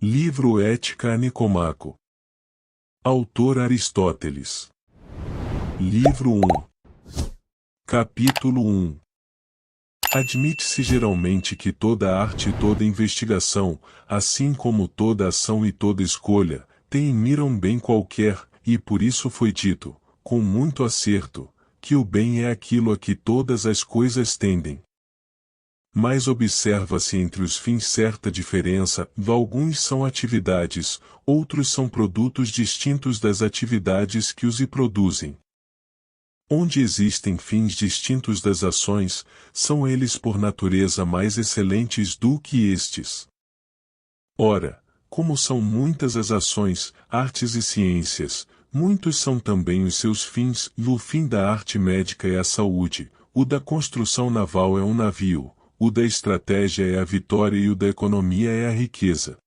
Livro Ética a Nicomaco. Autor Aristóteles. Livro 1. Capítulo 1. Admite-se geralmente que toda arte e toda investigação, assim como toda ação e toda escolha, tem em mira um bem qualquer, e por isso foi dito, com muito acerto, que o bem é aquilo a que todas as coisas tendem. Mas observa-se entre os fins certa diferença, alguns são atividades, outros são produtos distintos das atividades que os produzem. Onde existem fins distintos das ações, são eles por natureza mais excelentes do que estes. Ora, como são muitas as ações, artes e ciências, muitos são também os seus fins, o fim da arte médica é a saúde, o da construção naval é um navio, o da estratégia é a vitória e o da economia é a riqueza.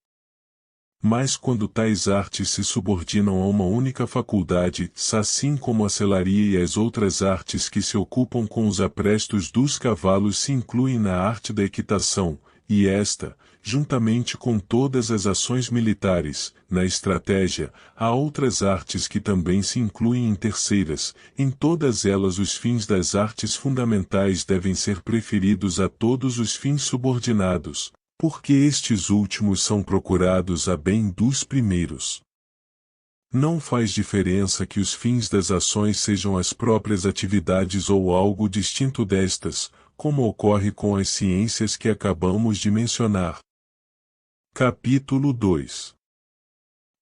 Mas quando tais artes se subordinam a uma única faculdade, assim como a selaria e as outras artes que se ocupam com os aprestos dos cavalos se incluem na arte da equitação, e esta, juntamente com todas as ações militares, na estratégia, há outras artes que também se incluem em terceiras, em todas elas os fins das artes fundamentais devem ser preferidos a todos os fins subordinados, porque estes últimos são procurados a bem dos primeiros. Não faz diferença que os fins das ações sejam as próprias atividades ou algo distinto destas, como ocorre com as ciências que acabamos de mencionar. Capítulo 2.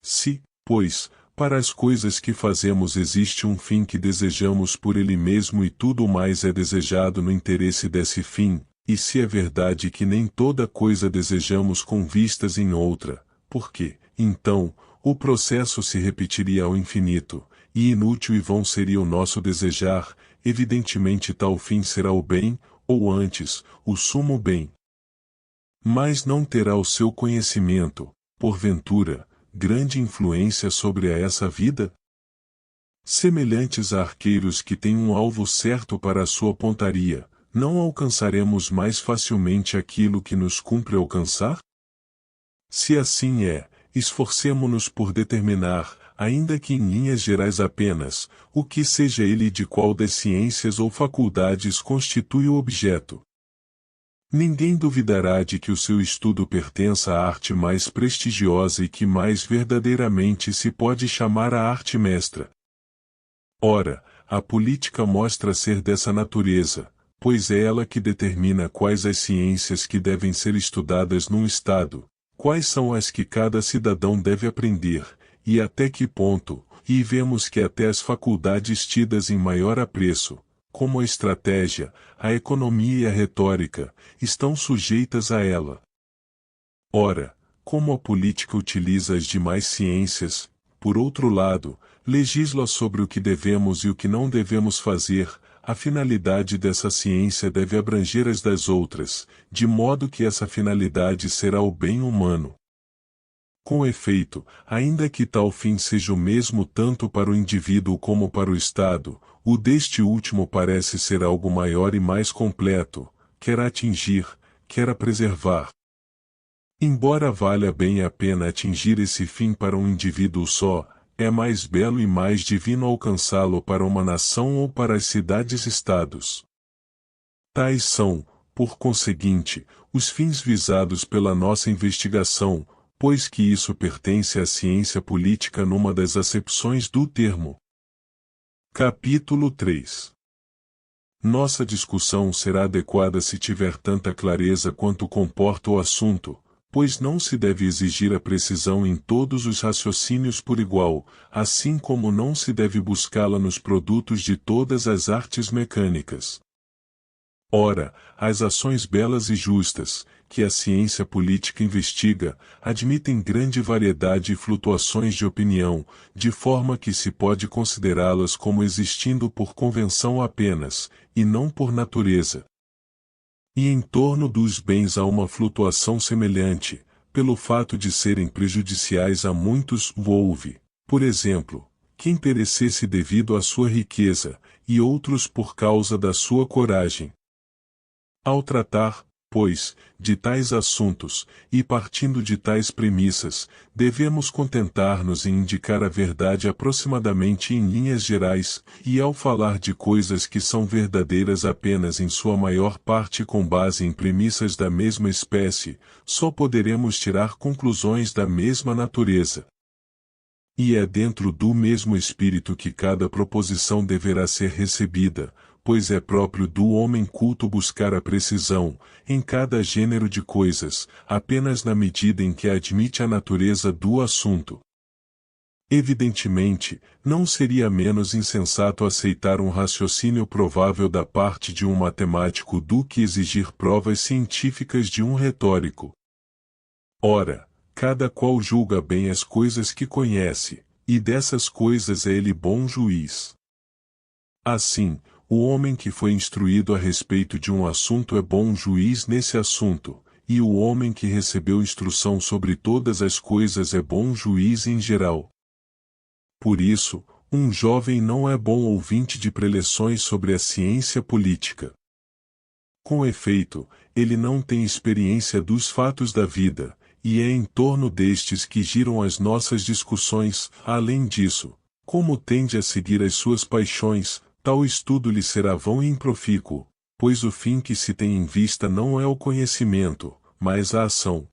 Se, pois, para as coisas que fazemos existe um fim que desejamos por ele mesmo e tudo mais é desejado no interesse desse fim, e se é verdade que nem toda coisa desejamos com vistas em outra, porque, então, o processo se repetiria ao infinito, e inútil e vão seria o nosso desejar, evidentemente tal fim será o bem, ou antes, o sumo bem. Mas não terá o seu conhecimento, porventura, grande influência sobre essa vida? Semelhantes a arqueiros que têm um alvo certo para a sua pontaria, não alcançaremos mais facilmente aquilo que nos cumpre alcançar? Se assim é, esforcemo-nos por determinar, ainda que em linhas gerais apenas, o que seja ele de qual das ciências ou faculdades constitui o objeto. Ninguém duvidará de que o seu estudo pertença à arte mais prestigiosa e que mais verdadeiramente se pode chamar a arte mestra. Ora, a política mostra ser dessa natureza, pois é ela que determina quais as ciências que devem ser estudadas num Estado, quais são as que cada cidadão deve aprender, e até que ponto, e vemos que até as faculdades tidas em maior apreço, como a estratégia, a economia e a retórica, estão sujeitas a ela. Ora, como a política utiliza as demais ciências, por outro lado, legisla sobre o que devemos e o que não devemos fazer, a finalidade dessa ciência deve abranger as das outras, de modo que essa finalidade será o bem humano. Com efeito, ainda que tal fim seja o mesmo tanto para o indivíduo como para o Estado, o deste último parece ser algo maior e mais completo, quer atingir, quer preservar. Embora valha bem a pena atingir esse fim para um indivíduo só, é mais belo e mais divino alcançá-lo para uma nação ou para as cidades-estados. Tais são, por conseguinte, os fins visados pela nossa investigação, pois que isso pertence à ciência política numa das acepções do termo. Capítulo 3. Nossa discussão será adequada se tiver tanta clareza quanto comporta o assunto, pois não se deve exigir a precisão em todos os raciocínios por igual, assim como não se deve buscá-la nos produtos de todas as artes mecânicas. Ora, as ações belas e justas, que a ciência política investiga, admitem grande variedade e flutuações de opinião, de forma que se pode considerá-las como existindo por convenção apenas, e não por natureza. E em torno dos bens há uma flutuação semelhante, pelo fato de serem prejudiciais a muitos, houve, por exemplo, quem perecesse devido à sua riqueza, e outros por causa da sua coragem. Ao tratar, pois, de tais assuntos, e partindo de tais premissas, devemos contentar-nos em indicar a verdade aproximadamente em linhas gerais, e ao falar de coisas que são verdadeiras apenas em sua maior parte com base em premissas da mesma espécie, só poderemos tirar conclusões da mesma natureza. E é dentro do mesmo espírito que cada proposição deverá ser recebida, pois é próprio do homem culto buscar a precisão, em cada gênero de coisas, apenas na medida em que admite a natureza do assunto. Evidentemente, não seria menos insensato aceitar um raciocínio provável da parte de um matemático do que exigir provas científicas de um retórico. Ora, cada qual julga bem as coisas que conhece, e dessas coisas é ele bom juiz. Assim, o homem que foi instruído a respeito de um assunto é bom juiz nesse assunto, e o homem que recebeu instrução sobre todas as coisas é bom juiz em geral. Por isso, um jovem não é bom ouvinte de preleções sobre a ciência política. Com efeito, ele não tem experiência dos fatos da vida, e é em torno destes que giram as nossas discussões. Além disso, como tende a seguir as suas paixões, tal estudo lhe será vão e improfícuo, pois o fim que se tem em vista não é o conhecimento, mas a ação.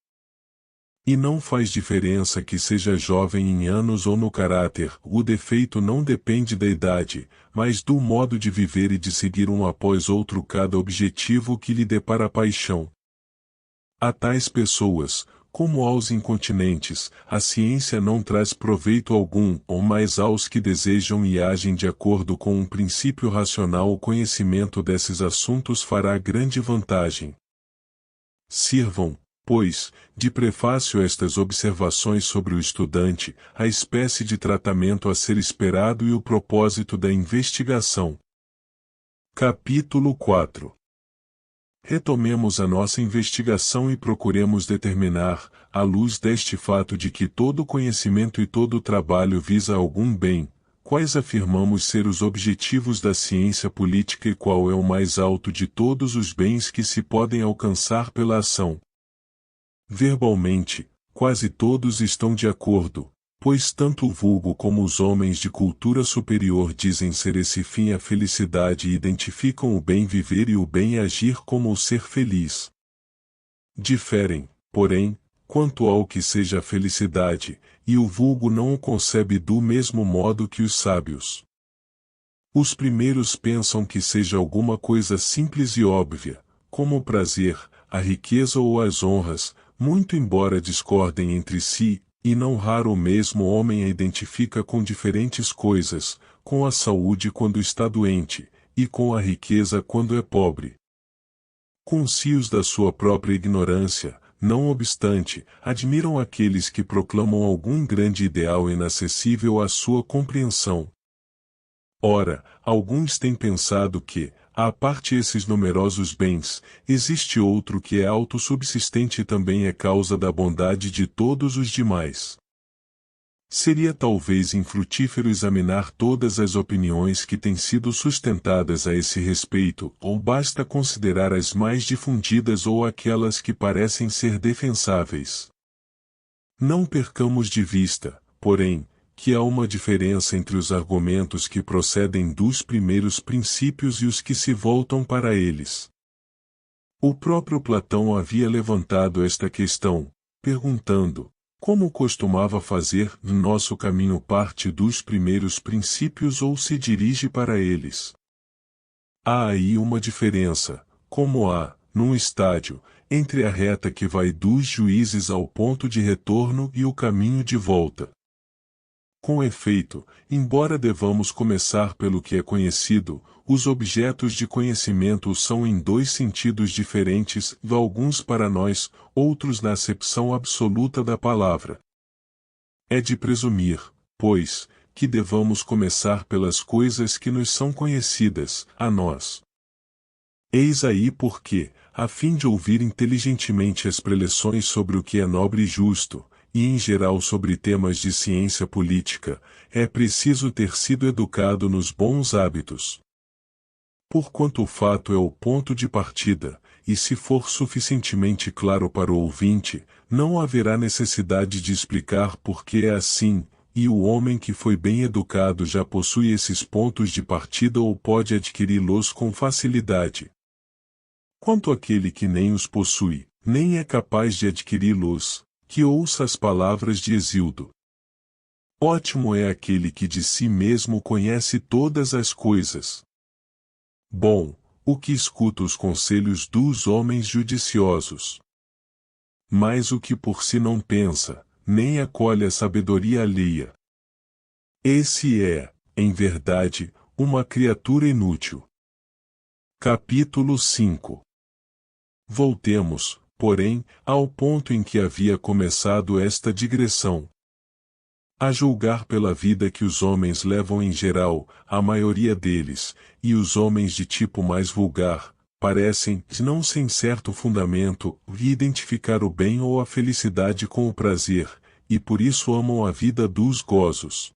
E não faz diferença que seja jovem em anos ou no caráter, o defeito não depende da idade, mas do modo de viver e de seguir um após outro cada objetivo que lhe depara a paixão. A tais pessoas, como aos incontinentes, a ciência não traz proveito algum, ou mais aos que desejam e agem de acordo com um princípio racional o conhecimento desses assuntos fará grande vantagem. Sirvam, pois, de prefácio estas observações sobre o estudante, a espécie de tratamento a ser esperado e o propósito da investigação. Capítulo 4. Retomemos a nossa investigação e procuremos determinar, à luz deste fato de que todo conhecimento e todo trabalho visa algum bem, quais afirmamos ser os objetivos da ciência política e qual é o mais alto de todos os bens que se podem alcançar pela ação. Verbalmente, quase todos estão de acordo, pois tanto o vulgo como os homens de cultura superior dizem ser esse fim a felicidade e identificam o bem viver e o bem agir como o ser feliz. Diferem, porém, quanto ao que seja a felicidade, e o vulgo não o concebe do mesmo modo que os sábios. Os primeiros pensam que seja alguma coisa simples e óbvia, como o prazer, a riqueza ou as honras, muito embora discordem entre si, e não raro o mesmo homem a identifica com diferentes coisas, com a saúde quando está doente, e com a riqueza quando é pobre. Conscios da sua própria ignorância, não obstante, admiram aqueles que proclamam algum grande ideal inacessível à sua compreensão. Ora, alguns têm pensado que, à parte esses numerosos bens, existe outro que é autossubsistente e também é causa da bondade de todos os demais. Seria talvez infrutífero examinar todas as opiniões que têm sido sustentadas a esse respeito, ou basta considerar as mais difundidas ou aquelas que parecem ser defensáveis. Não percamos de vista, porém, que há uma diferença entre os argumentos que procedem dos primeiros princípios e os que se voltam para eles. O próprio Platão havia levantado esta questão, perguntando: como costumava fazer nosso caminho parte dos primeiros princípios ou se dirige para eles? Há aí uma diferença, como há, num estádio, entre a reta que vai dos juízes ao ponto de retorno e o caminho de volta. Com efeito, embora devamos começar pelo que é conhecido, os objetos de conhecimento são em dois sentidos diferentes, alguns para nós, outros na acepção absoluta da palavra. É de presumir, pois, que devamos começar pelas coisas que nos são conhecidas, a nós. Eis aí porque, a fim de ouvir inteligentemente as preleções sobre o que é nobre e justo, e em geral sobre temas de ciência política, é preciso ter sido educado nos bons hábitos. Porquanto o fato é o ponto de partida, e se for suficientemente claro para o ouvinte, não haverá necessidade de explicar por que é assim, e o homem que foi bem educado já possui esses pontos de partida ou pode adquiri-los com facilidade. Quanto àquele que nem os possui, nem é capaz de adquiri-los, que ouça as palavras de Hesíodo. Ótimo é aquele que de si mesmo conhece todas as coisas. Bom, o que escuta os conselhos dos homens judiciosos. Mas o que por si não pensa, nem acolhe a sabedoria alheia. Esse é, em verdade, uma criatura inútil. Capítulo 5. Voltemos, porém, ao ponto em que havia começado esta digressão. A julgar pela vida que os homens levam em geral, a maioria deles, e os homens de tipo mais vulgar, parecem, não sem certo fundamento, identificar o bem ou a felicidade com o prazer, e por isso amam a vida dos gozos.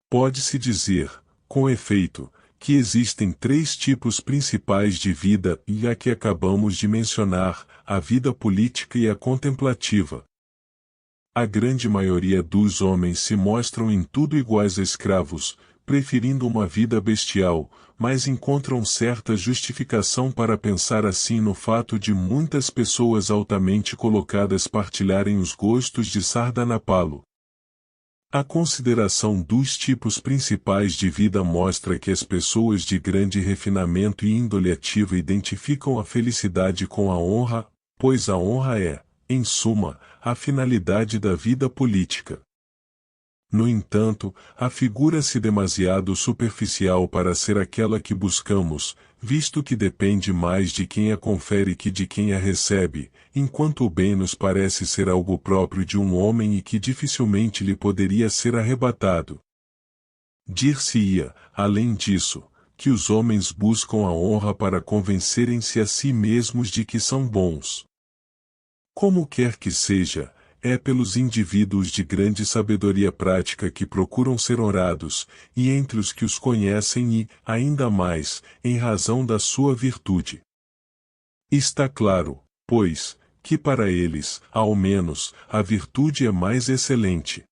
Pode-se dizer, com efeito, que existem 3 tipos principais de vida, e a que acabamos de mencionar, a vida política e a contemplativa. A grande maioria dos homens se mostram em tudo iguais a escravos, preferindo uma vida bestial, mas encontram certa justificação para pensar assim no fato de muitas pessoas altamente colocadas partilharem os gostos de Sardanapalo. A consideração dos tipos principais de vida mostra que as pessoas de grande refinamento e índole ativa identificam a felicidade com a honra, pois a honra é, em suma, a finalidade da vida política. No entanto, afigura-se demasiado superficial para ser aquela que buscamos, visto que depende mais de quem a confere que de quem a recebe, enquanto o bem nos parece ser algo próprio de um homem e que dificilmente lhe poderia ser arrebatado. Dir-se-ia, além disso, que os homens buscam a honra para convencerem-se a si mesmos de que são bons. Como quer que seja, é pelos indivíduos de grande sabedoria prática que procuram ser honrados, e entre os que os conhecem e, ainda mais, em razão da sua virtude. Está claro, pois, que para eles, ao menos, a virtude é mais excelente.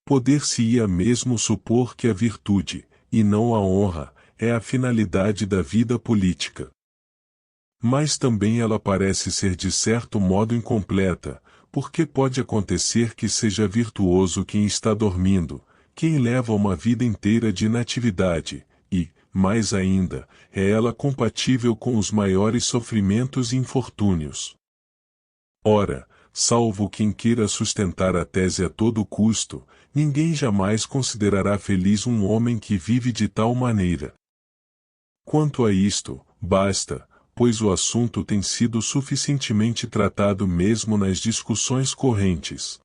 Poder-se-ia mesmo supor que a virtude, e não a honra, é a finalidade da vida política. Mas também ela parece ser de certo modo incompleta, porque pode acontecer que seja virtuoso quem está dormindo, quem leva uma vida inteira de inatividade, e, mais ainda, é ela compatível com os maiores sofrimentos e infortúnios. Ora, salvo quem queira sustentar a tese a todo custo, ninguém jamais considerará feliz um homem que vive de tal maneira. Quanto a isto, basta, pois o assunto tem sido suficientemente tratado mesmo nas discussões correntes.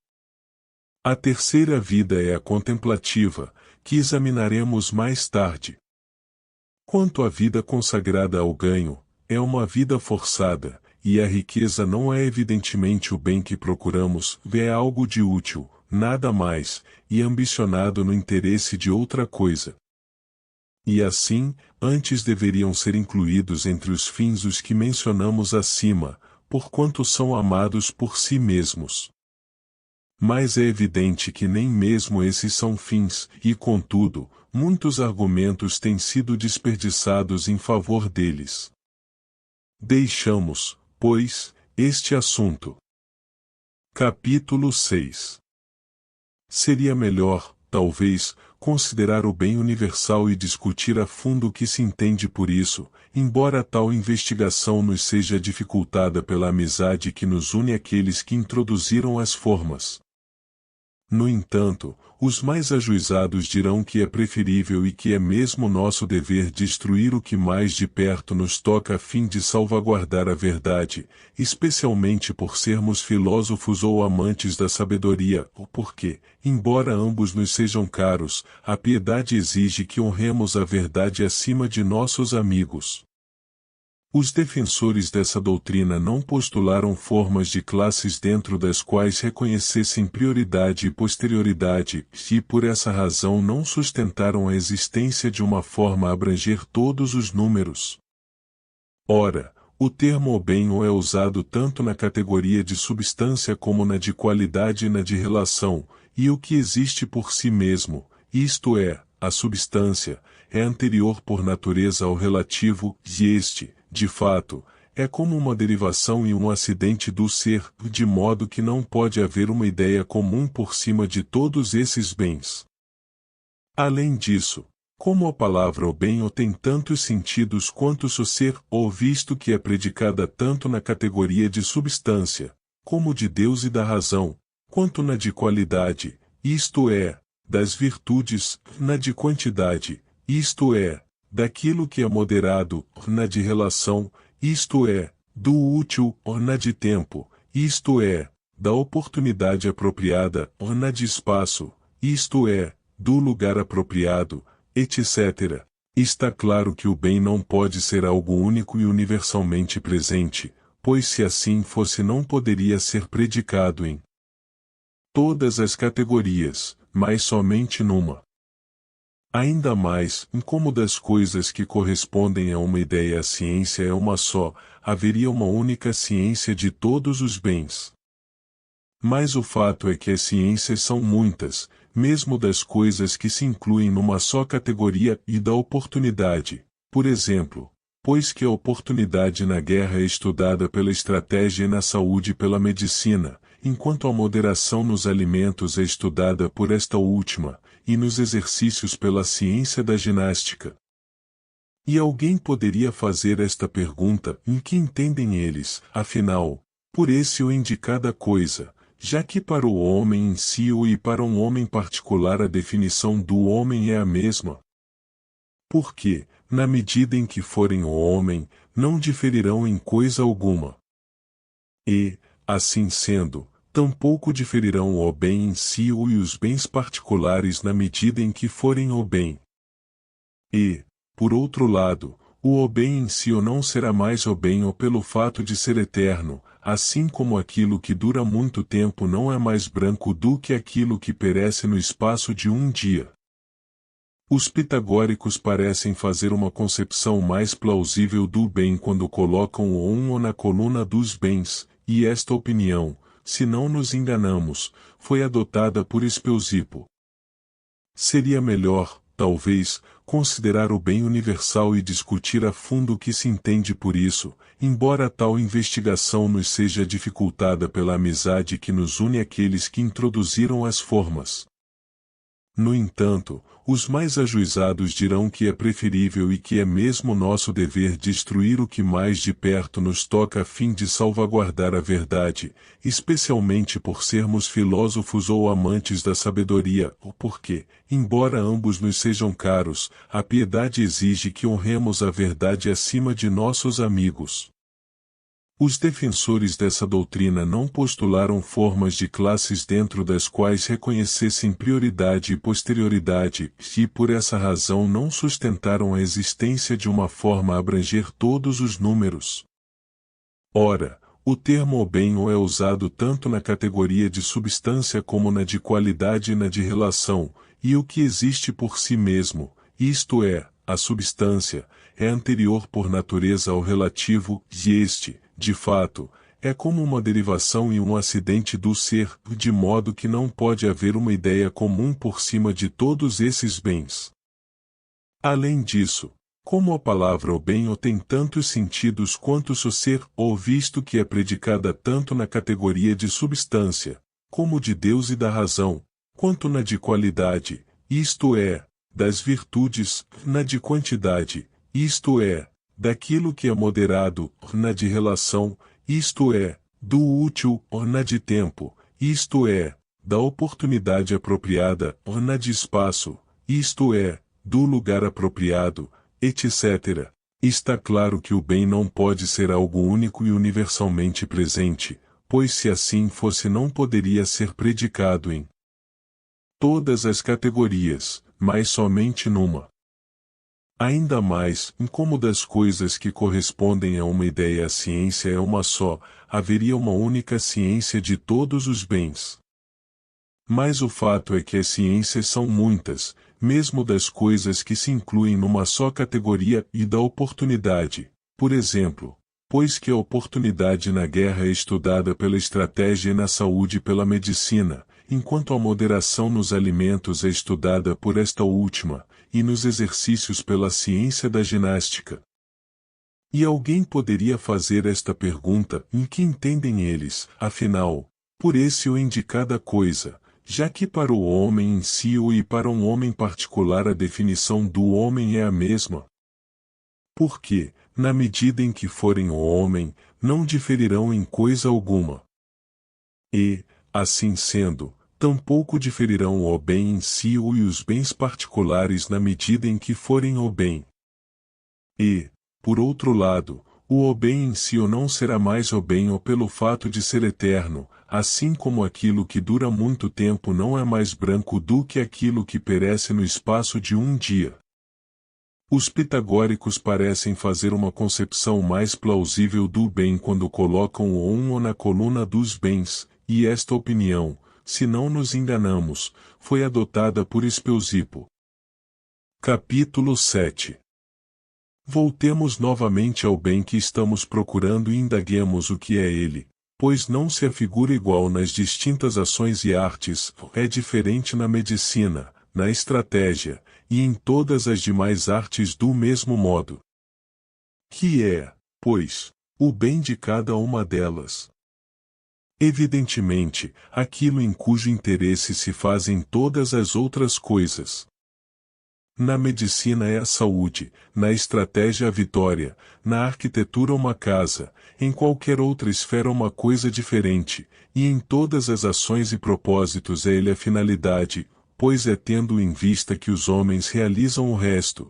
A terceira vida é a contemplativa, que examinaremos mais tarde. Quanto à vida consagrada ao ganho, é uma vida forçada, e a riqueza não é evidentemente o bem que procuramos, é algo de útil, nada mais, e ambicionado no interesse de outra coisa. E assim, antes deveriam ser incluídos entre os fins os que mencionamos acima, porquanto são amados por si mesmos. Mas é evidente que nem mesmo esses são fins, e contudo, muitos argumentos têm sido desperdiçados em favor deles. Deixamos, pois, este assunto. Capítulo 6. Seria melhor, talvez, considerar o bem universal e discutir a fundo o que se entende por isso, embora tal investigação nos seja dificultada pela amizade que nos une àqueles que introduziram as formas. No entanto, os mais ajuizados dirão que é preferível e que é mesmo nosso dever destruir o que mais de perto nos toca a fim de salvaguardar a verdade, especialmente por sermos filósofos ou amantes da sabedoria, ou porque, embora ambos nos sejam caros, a piedade exige que honremos a verdade acima de nossos amigos. Os defensores dessa doutrina não postularam formas de classes dentro das quais reconhecessem prioridade e posterioridade, e por essa razão não sustentaram a existência de uma forma a abranger todos os números. Ora, O termo o bem é usado tanto na categoria de substância como na de qualidade e na de relação, e o que existe por si mesmo, isto é, a substância, é anterior por natureza ao relativo, e este, de fato, é como uma derivação e um acidente do ser, de modo que não pode haver uma ideia comum por cima de todos esses bens. Além disso, como a palavra o bem tem tantos sentidos quanto o ser, ou visto que é predicada tanto na categoria de substância, como de Deus e da razão, quanto na de qualidade, isto é, das virtudes, na de quantidade, isto é, daquilo que é moderado, na de relação, isto é, do útil, ou na de tempo, isto é, da oportunidade apropriada, ou na de espaço, isto é, do lugar apropriado, etc. Está claro que o bem não pode ser algo único e universalmente presente, pois se assim fosse não poderia ser predicado em todas as categorias, mas somente numa. Ainda mais, como das coisas que correspondem a uma ideia a ciência é uma só, haveria uma única ciência de todos os bens. Mas o fato é que as ciências são muitas, mesmo das coisas que se incluem numa só categoria e da oportunidade. Por exemplo, pois que a oportunidade na guerra é estudada pela estratégia e na saúde pela medicina, enquanto a moderação nos alimentos é estudada por esta última, e nos exercícios pela ciência da ginástica. E alguém poderia fazer esta pergunta: em que entendem eles, afinal, por esse ou em de cada coisa? Já que para o homem em si ou e para um homem particular a definição do homem é a mesma. Porque, na medida em que forem o homem, não diferirão em coisa alguma. E, assim sendo, tampouco diferirão o bem em si ou e os bens particulares na medida em que forem o bem. E, por outro lado, o bem em si ou não será mais o bem ou pelo fato de ser eterno, assim como aquilo que dura muito tempo não é mais branco do que aquilo que perece no espaço de um dia. Os pitagóricos parecem fazer uma concepção mais plausível do bem quando colocam o ou na coluna dos bens, e esta opinião, se não nos enganamos, foi adotada por Espeusipo. Seria melhor, talvez, considerar o bem universal e discutir a fundo o que se entende por isso, embora tal investigação nos seja dificultada pela amizade que nos une àqueles que introduziram as formas. No entanto, os mais ajuizados dirão que é preferível e que é mesmo nosso dever destruir o que mais de perto nos toca a fim de salvaguardar a verdade, especialmente por sermos filósofos ou amantes da sabedoria, ou porque, embora ambos nos sejam caros, a piedade exige que honremos a verdade acima de nossos amigos. Os defensores dessa doutrina não postularam formas de classes dentro das quais reconhecessem prioridade e posterioridade, e por essa razão não sustentaram a existência de uma forma a abranger todos os números. Ora, o termo bem é usado tanto na categoria de substância como na de qualidade e na de relação, e o que existe por si mesmo, isto é, a substância, é anterior por natureza ao relativo, e este, de fato, é como uma derivação e um acidente do ser, de modo que não pode haver uma ideia comum por cima de todos esses bens. Além disso, como a palavra o bem tem tantos sentidos quanto o ser, ou visto que é predicada tanto na categoria de substância, como de Deus e da razão, quanto na de qualidade, isto é, das virtudes, na de quantidade, isto é, daquilo que é moderado, na de relação, isto é, do útil, ou na de tempo, isto é, da oportunidade apropriada, ou na de espaço, isto é, do lugar apropriado, etc. Está claro que o bem não pode ser algo único e universalmente presente, pois se assim fosse não poderia ser predicado em todas as categorias, mas somente numa. Ainda mais, como das coisas que correspondem a uma ideia a ciência é uma só, haveria uma única ciência de todos os bens. Mas o fato é que as ciências são muitas, mesmo das coisas que se incluem numa só categoria e da oportunidade. Por exemplo, pois que a oportunidade na guerra é estudada pela estratégia e na saúde pela medicina, enquanto a moderação nos alimentos é estudada por esta última, e nos exercícios pela ciência da ginástica. E alguém poderia fazer esta pergunta: em que entendem eles, afinal, por esse ou em de cada coisa, já que para o homem em si ou e para um homem particular a definição do homem é a mesma? Porque, na medida em que forem o homem, não diferirão em coisa alguma. E, assim sendo, tampouco diferirão o bem em si ou e os bens particulares na medida em que forem o bem. E, por outro lado, o bem em si ou não será mais o bem ou pelo fato de ser eterno, assim como aquilo que dura muito tempo não é mais branco do que aquilo que perece no espaço de um dia. Os pitagóricos parecem fazer uma concepção mais plausível do bem quando colocam o ou na coluna dos bens, e esta opinião, se não nos enganamos, foi adotada por Espeusipo. Capítulo 7. Voltemos novamente ao bem que estamos procurando e indaguemos o que é ele, pois não se afigura igual nas distintas ações e artes, é diferente na medicina, na estratégia, e em todas as demais artes do mesmo modo. Que é, pois, o bem de cada uma delas? Evidentemente, aquilo em cujo interesse se fazem todas as outras coisas. Na medicina é a saúde, na estratégia a vitória, na arquitetura uma casa, em qualquer outra esfera uma coisa diferente, e em todas as ações e propósitos é ele a finalidade, pois é tendo em vista que os homens realizam o resto.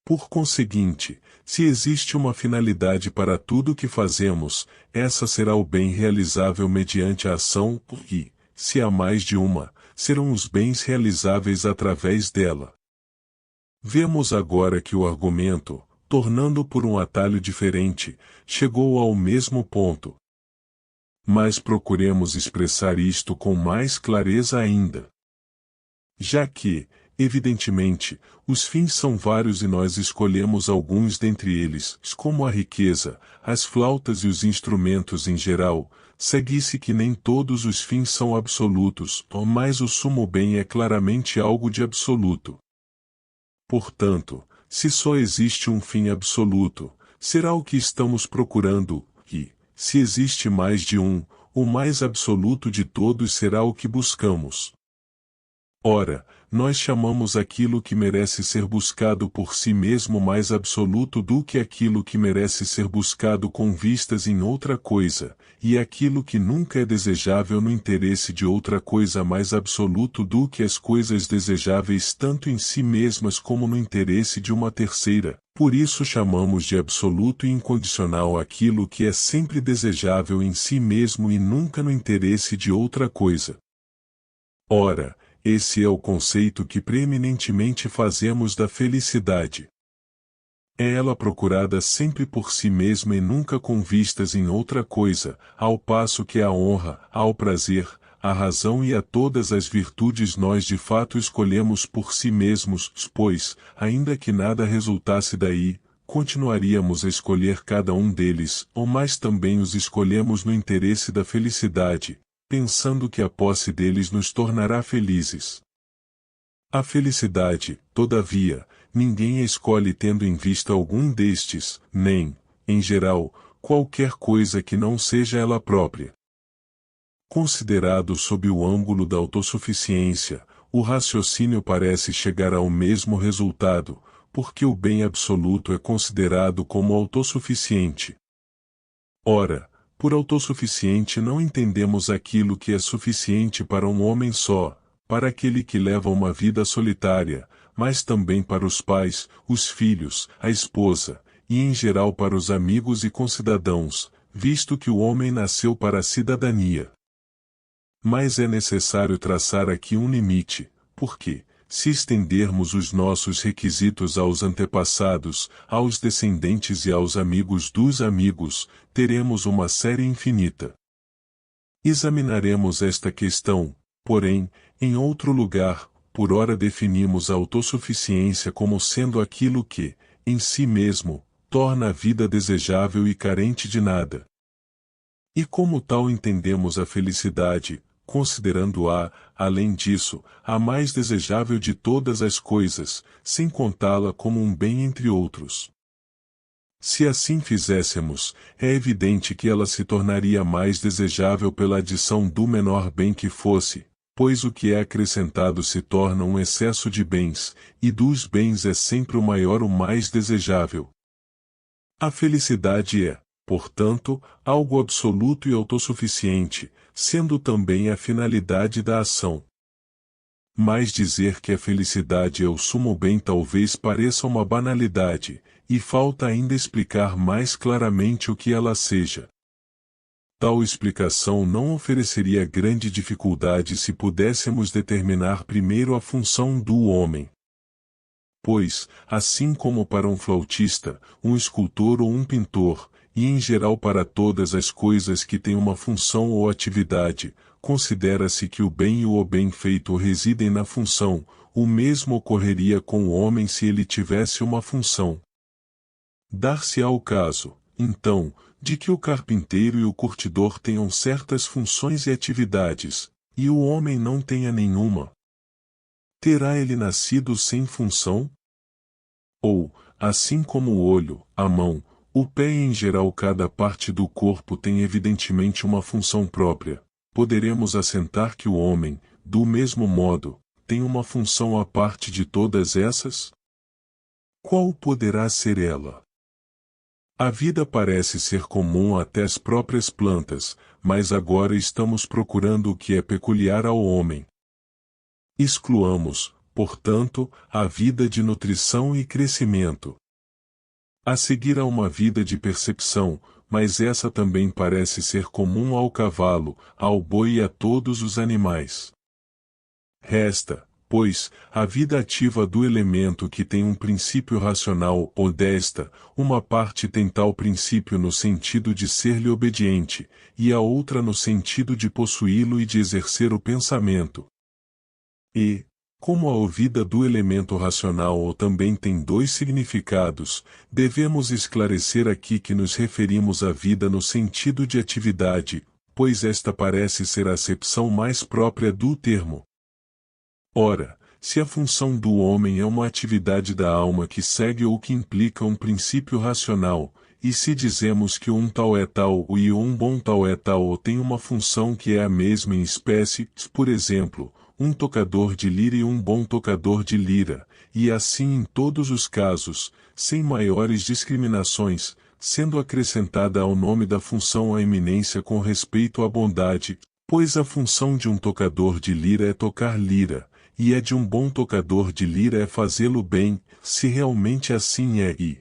Por conseguinte, se existe uma finalidade para tudo o que fazemos, essa será o bem realizável mediante a ação, e, se há mais de uma, serão os bens realizáveis através dela. Vemos agora que o argumento, tornando por um atalho diferente, chegou ao mesmo ponto. Mas procuremos expressar isto com mais clareza ainda. Já que, evidentemente, os fins são vários e nós escolhemos alguns dentre eles, como a riqueza, as flautas e os instrumentos em geral, segue-se que nem todos os fins são absolutos, mas o sumo bem é claramente algo de absoluto. Portanto, se só existe um fim absoluto, será o que estamos procurando, e, se existe mais de um, o mais absoluto de todos será o que buscamos. Ora, nós chamamos aquilo que merece ser buscado por si mesmo mais absoluto do que aquilo que merece ser buscado com vistas em outra coisa, e aquilo que nunca é desejável no interesse de outra coisa mais absoluto do que as coisas desejáveis tanto em si mesmas como no interesse de uma terceira. Por isso chamamos de absoluto e incondicional aquilo que é sempre desejável em si mesmo e nunca no interesse de outra coisa. Ora, esse é o conceito que preeminentemente fazemos da felicidade. É ela procurada sempre por si mesma e nunca com vistas em outra coisa, ao passo que a honra, ao prazer, a razão e a todas as virtudes nós de fato escolhemos por si mesmos, pois, ainda que nada resultasse daí, continuaríamos a escolher cada um deles, ou mais também os escolhemos no interesse da felicidade, pensando que a posse deles nos tornará felizes. A felicidade, todavia, ninguém a escolhe tendo em vista algum destes, nem, em geral, qualquer coisa que não seja ela própria. Considerado sob o ângulo da autossuficiência, o raciocínio parece chegar ao mesmo resultado, porque o bem absoluto é considerado como autossuficiente. Ora, por autossuficiente não entendemos aquilo que é suficiente para um homem só, para aquele que leva uma vida solitária, mas também para os pais, os filhos, a esposa, e em geral para os amigos e concidadãos, visto que o homem nasceu para a cidadania. Mas é necessário traçar aqui um limite, porque, se estendermos os nossos requisitos aos antepassados, aos descendentes e aos amigos dos amigos, teremos uma série infinita. Examinaremos esta questão, porém, em outro lugar. Por ora definimos a autossuficiência como sendo aquilo que, em si mesmo, torna a vida desejável e carente de nada. E como tal entendemos a felicidade, considerando-a, além disso, a mais desejável de todas as coisas, sem contá-la como um bem entre outros. Se assim fizéssemos, é evidente que ela se tornaria mais desejável pela adição do menor bem que fosse, pois o que é acrescentado se torna um excesso de bens, e dos bens é sempre o maior o mais desejável. A felicidade é, portanto, algo absoluto e autossuficiente, sendo também a finalidade da ação. Mas dizer que a felicidade é o sumo bem talvez pareça uma banalidade, e falta ainda explicar mais claramente o que ela seja. Tal explicação não ofereceria grande dificuldade se pudéssemos determinar primeiro a função do homem. Pois, assim como para um flautista, um escultor ou um pintor, e em geral para todas as coisas que têm uma função ou atividade, considera-se que o bem e o bem feito residem na função, o mesmo ocorreria com o homem se ele tivesse uma função. Dar-se-á o caso, então, de que o carpinteiro e o curtidor tenham certas funções e atividades, e o homem não tenha nenhuma. Terá ele nascido sem função? Ou, assim como o olho, a mão, o pé e em geral cada parte do corpo tem evidentemente uma função própria, poderemos assentar que o homem, do mesmo modo, tem uma função à parte de todas essas? Qual poderá ser ela? A vida parece ser comum até às próprias plantas, mas agora estamos procurando o que é peculiar ao homem. Excluamos, portanto, a vida de nutrição e crescimento. A seguir há uma vida de percepção, mas essa também parece ser comum ao cavalo, ao boi e a todos os animais. Resta, pois, a vida ativa do elemento que tem um princípio racional ou desta, uma parte tem tal princípio no sentido de ser-lhe obediente, e a outra no sentido de possuí-lo e de exercer o pensamento. E, como a vida do elemento racional também tem dois significados, devemos esclarecer aqui que nos referimos à vida no sentido de atividade, pois esta parece ser a acepção mais própria do termo. Ora, se a função do homem é uma atividade da alma que segue ou que implica um princípio racional, e se dizemos que um tal é tal e um bom tal é tal ou tem uma função que é a mesma em espécie, por exemplo, um tocador de lira e um bom tocador de lira, e assim em todos os casos, sem maiores discriminações, sendo acrescentada ao nome da função a eminência com respeito à bondade, pois a função de um tocador de lira é tocar lira, e a de um bom tocador de lira é fazê-lo bem, se realmente assim é e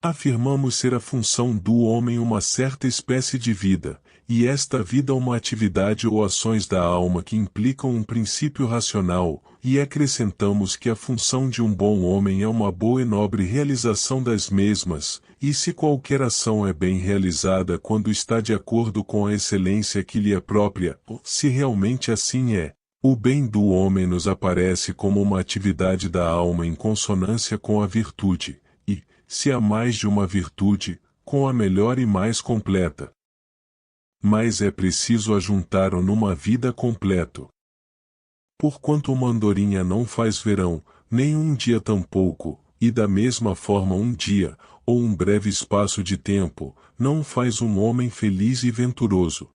afirmamos ser a função do homem uma certa espécie de vida, e esta vida uma atividade ou ações da alma que implicam um princípio racional, e acrescentamos que a função de um bom homem é uma boa e nobre realização das mesmas, e se qualquer ação é bem realizada quando está de acordo com a excelência que lhe é própria, se realmente assim é, o bem do homem nos aparece como uma atividade da alma em consonância com a virtude, e, se há mais de uma virtude, com a melhor e mais completa. Mas é preciso ajuntar-o numa vida completo. Porquanto uma andorinha não faz verão, nem um dia tampouco, e da mesma forma um dia, ou um breve espaço de tempo, não faz um homem feliz e venturoso.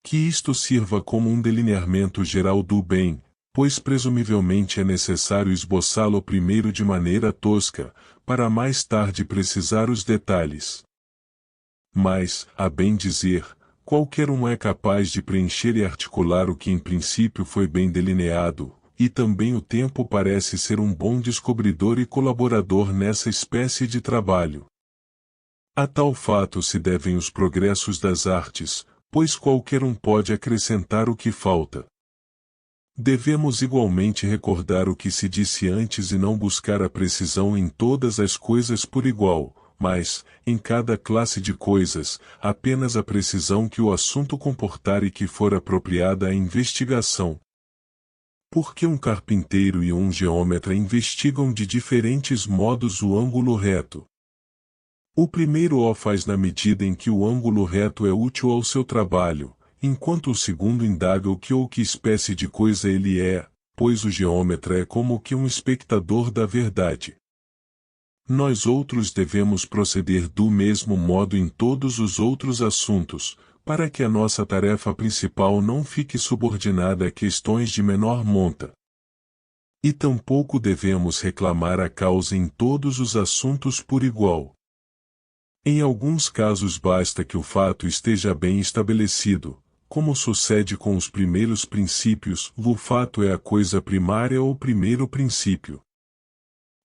Que isto sirva como um delineamento geral do bem, pois presumivelmente é necessário esboçá-lo primeiro de maneira tosca, para mais tarde precisar os detalhes. Mas, a bem dizer, qualquer um é capaz de preencher e articular o que em princípio foi bem delineado, e também o tempo parece ser um bom descobridor e colaborador nessa espécie de trabalho. A tal fato se devem os progressos das artes, pois qualquer um pode acrescentar o que falta. Devemos igualmente recordar o que se disse antes e não buscar a precisão em todas as coisas por igual, mas, em cada classe de coisas, apenas a precisão que o assunto comportar e que for apropriada à investigação. Porque um carpinteiro e um geômetra investigam de diferentes modos o ângulo reto. O primeiro o faz na medida em que o ângulo reto é útil ao seu trabalho, enquanto o segundo indaga o que espécie de coisa ele é, pois o geômetra é como que um espectador da verdade. Nós outros devemos proceder do mesmo modo em todos os outros assuntos, para que a nossa tarefa principal não fique subordinada a questões de menor monta. E tampouco devemos reclamar a causa em todos os assuntos por igual. Em alguns casos basta que o fato esteja bem estabelecido, como sucede com os primeiros princípios, o fato é a coisa primária ou primeiro princípio.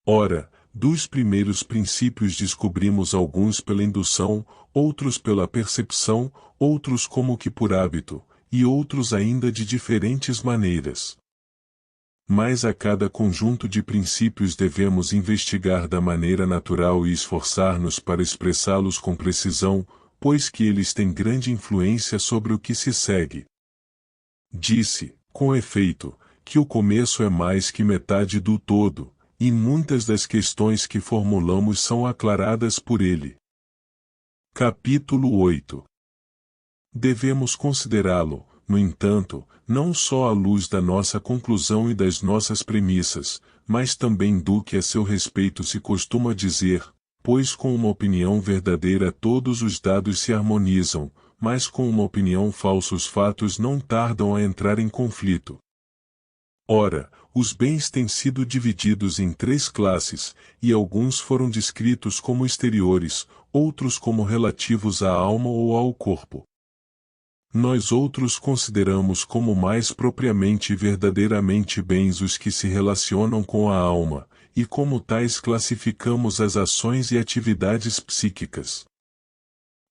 Ora, dos primeiros princípios descobrimos alguns pela indução, outros pela percepção, outros como que por hábito, e outros ainda de diferentes maneiras. Mas a cada conjunto de princípios devemos investigar da maneira natural e esforçar-nos para expressá-los com precisão, pois que eles têm grande influência sobre o que se segue. Disse, com efeito, que o começo é mais que metade do todo, e muitas das questões que formulamos são aclaradas por ele. Capítulo 8. Devemos considerá-lo, no entanto, não só à luz da nossa conclusão e das nossas premissas, mas também do que a seu respeito se costuma dizer, pois com uma opinião verdadeira todos os dados se harmonizam, mas com uma opinião falsa os fatos não tardam a entrar em conflito. Ora, os bens têm sido divididos em 3 classes, e alguns foram descritos como exteriores, outros como relativos à alma ou ao corpo. Nós outros consideramos como mais propriamente e verdadeiramente bens os que se relacionam com a alma, e como tais classificamos as ações e atividades psíquicas.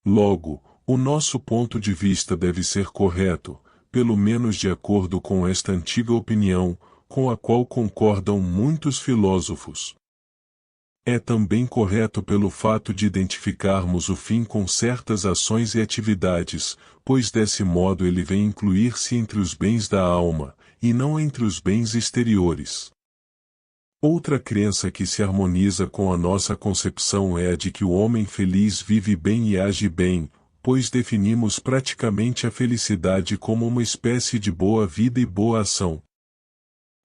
Logo, o nosso ponto de vista deve ser correto, pelo menos de acordo com esta antiga opinião, com a qual concordam muitos filósofos. É também correto pelo fato de identificarmos o fim com certas ações e atividades, pois desse modo ele vem incluir-se entre os bens da alma, e não entre os bens exteriores. Outra crença que se harmoniza com a nossa concepção é a de que o homem feliz vive bem e age bem, pois definimos praticamente a felicidade como uma espécie de boa vida e boa ação.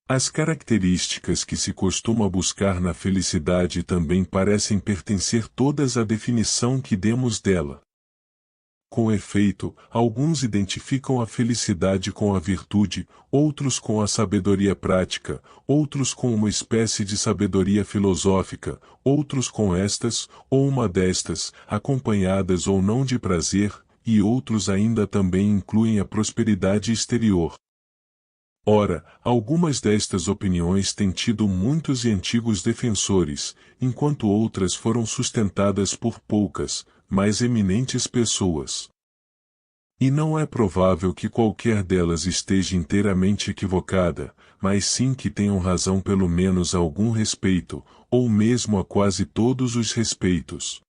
As características que se costuma buscar na felicidade também parecem pertencer todas à definição que demos dela. Com efeito, alguns identificam a felicidade com a virtude, outros com a sabedoria prática, outros com uma espécie de sabedoria filosófica, outros com estas, ou uma destas, acompanhadas ou não de prazer, e outros ainda também incluem a prosperidade exterior. Ora, algumas destas opiniões têm tido muitos e antigos defensores, enquanto outras foram sustentadas por poucas, mais eminentes pessoas. E não é provável que qualquer delas esteja inteiramente equivocada, mas sim que tenham razão pelo menos a algum respeito, ou mesmo a quase todos os respeitos.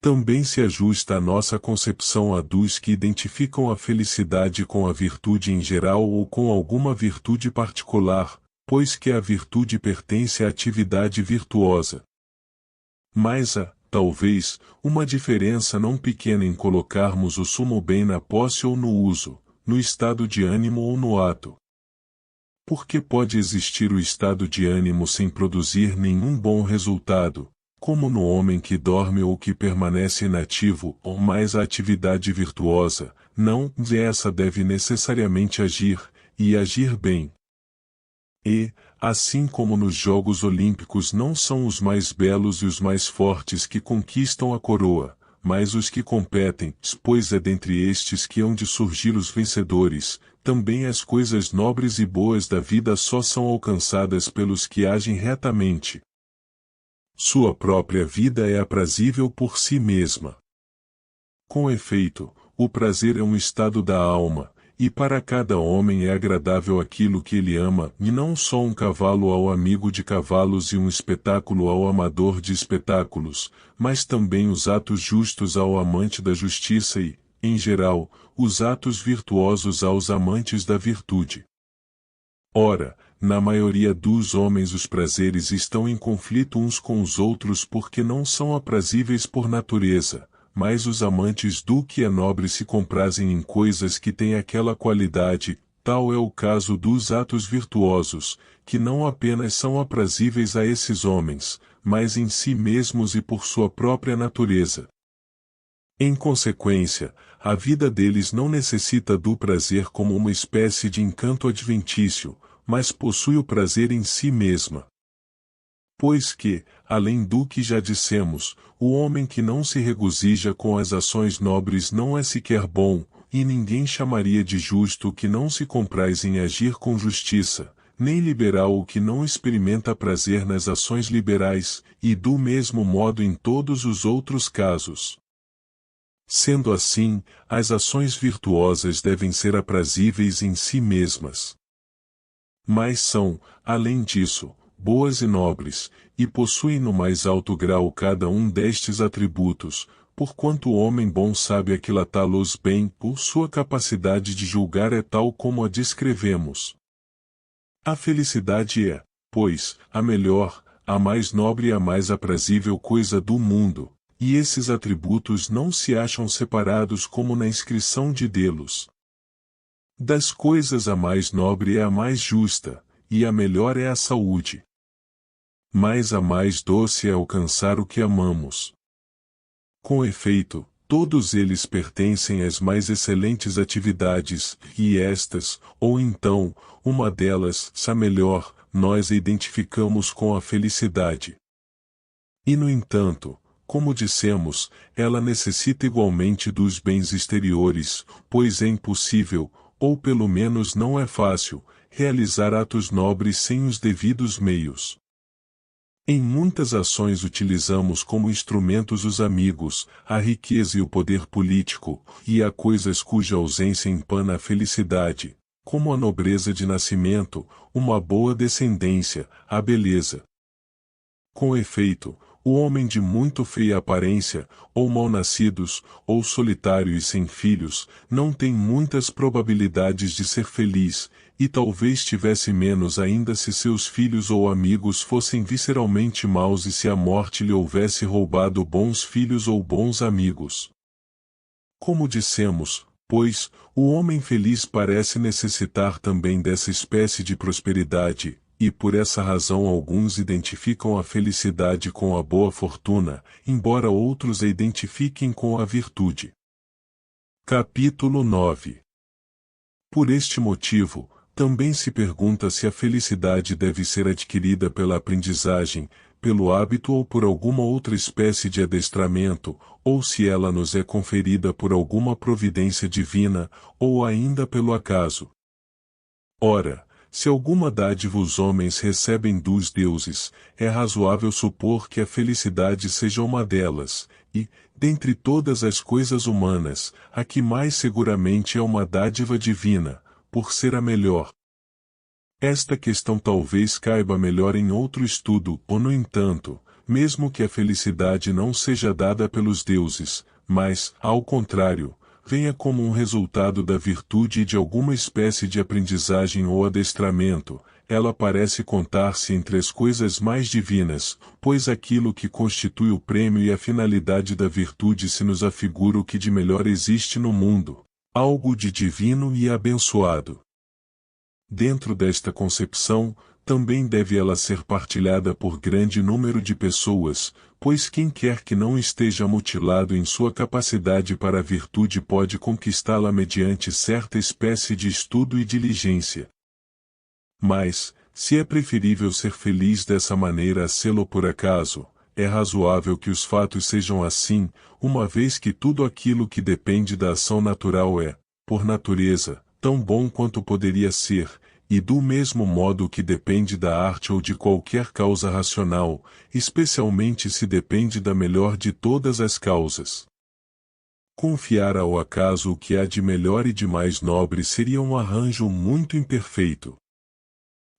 Também se ajusta a nossa concepção a dos que identificam a felicidade com a virtude em geral ou com alguma virtude particular, pois que a virtude pertence à atividade virtuosa. Mas há, talvez, uma diferença não pequena em colocarmos o sumo bem na posse ou no uso, no estado de ânimo ou no ato. Porque pode existir o estado de ânimo sem produzir nenhum bom resultado, como no homem que dorme ou que permanece inativo, ou mais a atividade virtuosa, não, essa deve necessariamente agir, e agir bem. E, assim como nos Jogos Olímpicos não são os mais belos e os mais fortes que conquistam a coroa, mas os que competem, pois é dentre estes que hão de surgir os vencedores, também as coisas nobres e boas da vida só são alcançadas pelos que agem retamente. Sua própria vida é aprazível por si mesma. Com efeito, o prazer é um estado da alma, e para cada homem é agradável aquilo que ele ama, e não só um cavalo ao amigo de cavalos e um espetáculo ao amador de espetáculos, mas também os atos justos ao amante da justiça e, em geral, os atos virtuosos aos amantes da virtude. Ora, na maioria dos homens os prazeres estão em conflito uns com os outros porque não são aprazíveis por natureza, mas os amantes do que é nobre se comprazem em coisas que têm aquela qualidade. Tal é o caso dos atos virtuosos, que não apenas são aprazíveis a esses homens, mas em si mesmos e por sua própria natureza. Em consequência, a vida deles não necessita do prazer como uma espécie de encanto adventício, mas possui o prazer em si mesma. Pois que, além do que já dissemos, o homem que não se regozija com as ações nobres não é sequer bom, e ninguém chamaria de justo o que não se compraz em agir com justiça, nem liberal o que não experimenta prazer nas ações liberais, e do mesmo modo em todos os outros casos. Sendo assim, as ações virtuosas devem ser aprazíveis em si mesmas. Mas são, além disso, boas e nobres, e possuem no mais alto grau cada um destes atributos, porquanto o homem bom sabe aquilatá-los bem, por sua capacidade de julgar é tal como a descrevemos. A felicidade é, pois, a melhor, a mais nobre e a mais aprazível coisa do mundo, e esses atributos não se acham separados como na inscrição de Delos. Das coisas a mais nobre é a mais justa, e a melhor é a saúde. Mas a mais doce é alcançar o que amamos. Com efeito, todos eles pertencem às mais excelentes atividades, e estas, ou então, uma delas, a melhor, nós a identificamos com a felicidade. E no entanto, como dissemos, ela necessita igualmente dos bens exteriores, pois é impossível, ou pelo menos não é fácil, realizar atos nobres sem os devidos meios. Em muitas ações utilizamos como instrumentos os amigos, a riqueza e o poder político, e há coisas cuja ausência empana a felicidade, como a nobreza de nascimento, uma boa descendência, a beleza. Com efeito, o homem de muito feia aparência, ou mal-nascidos, ou solitário e sem filhos, não tem muitas probabilidades de ser feliz, e talvez tivesse menos ainda se seus filhos ou amigos fossem visceralmente maus e se a morte lhe houvesse roubado bons filhos ou bons amigos. Como dissemos, pois, o homem feliz parece necessitar também dessa espécie de prosperidade, e por essa razão alguns identificam a felicidade com a boa fortuna, embora outros a identifiquem com a virtude. Capítulo 9. Por este motivo, também se pergunta se a felicidade deve ser adquirida pela aprendizagem, pelo hábito ou por alguma outra espécie de adestramento, ou se ela nos é conferida por alguma providência divina, ou ainda pelo acaso. Ora, se alguma dádiva os homens recebem dos deuses, é razoável supor que a felicidade seja uma delas, e, dentre todas as coisas humanas, a que mais seguramente é uma dádiva divina, por ser a melhor. Esta questão talvez caiba melhor em outro estudo, ou no entanto, mesmo que a felicidade não seja dada pelos deuses, mas, ao contrário, venha como um resultado da virtude e de alguma espécie de aprendizagem ou adestramento, ela parece contar-se entre as coisas mais divinas, pois aquilo que constitui o prêmio e a finalidade da virtude se nos afigura o que de melhor existe no mundo, algo de divino e abençoado. Dentro desta concepção, também deve ela ser partilhada por grande número de pessoas, pois quem quer que não esteja mutilado em sua capacidade para a virtude pode conquistá-la mediante certa espécie de estudo e diligência. Mas, se é preferível ser feliz dessa maneira a sê-lo por acaso, é razoável que os fatos sejam assim, uma vez que tudo aquilo que depende da ação natural é, por natureza, tão bom quanto poderia ser, e do mesmo modo que depende da arte ou de qualquer causa racional, especialmente se depende da melhor de todas as causas. Confiar ao acaso o que há de melhor e de mais nobre seria um arranjo muito imperfeito.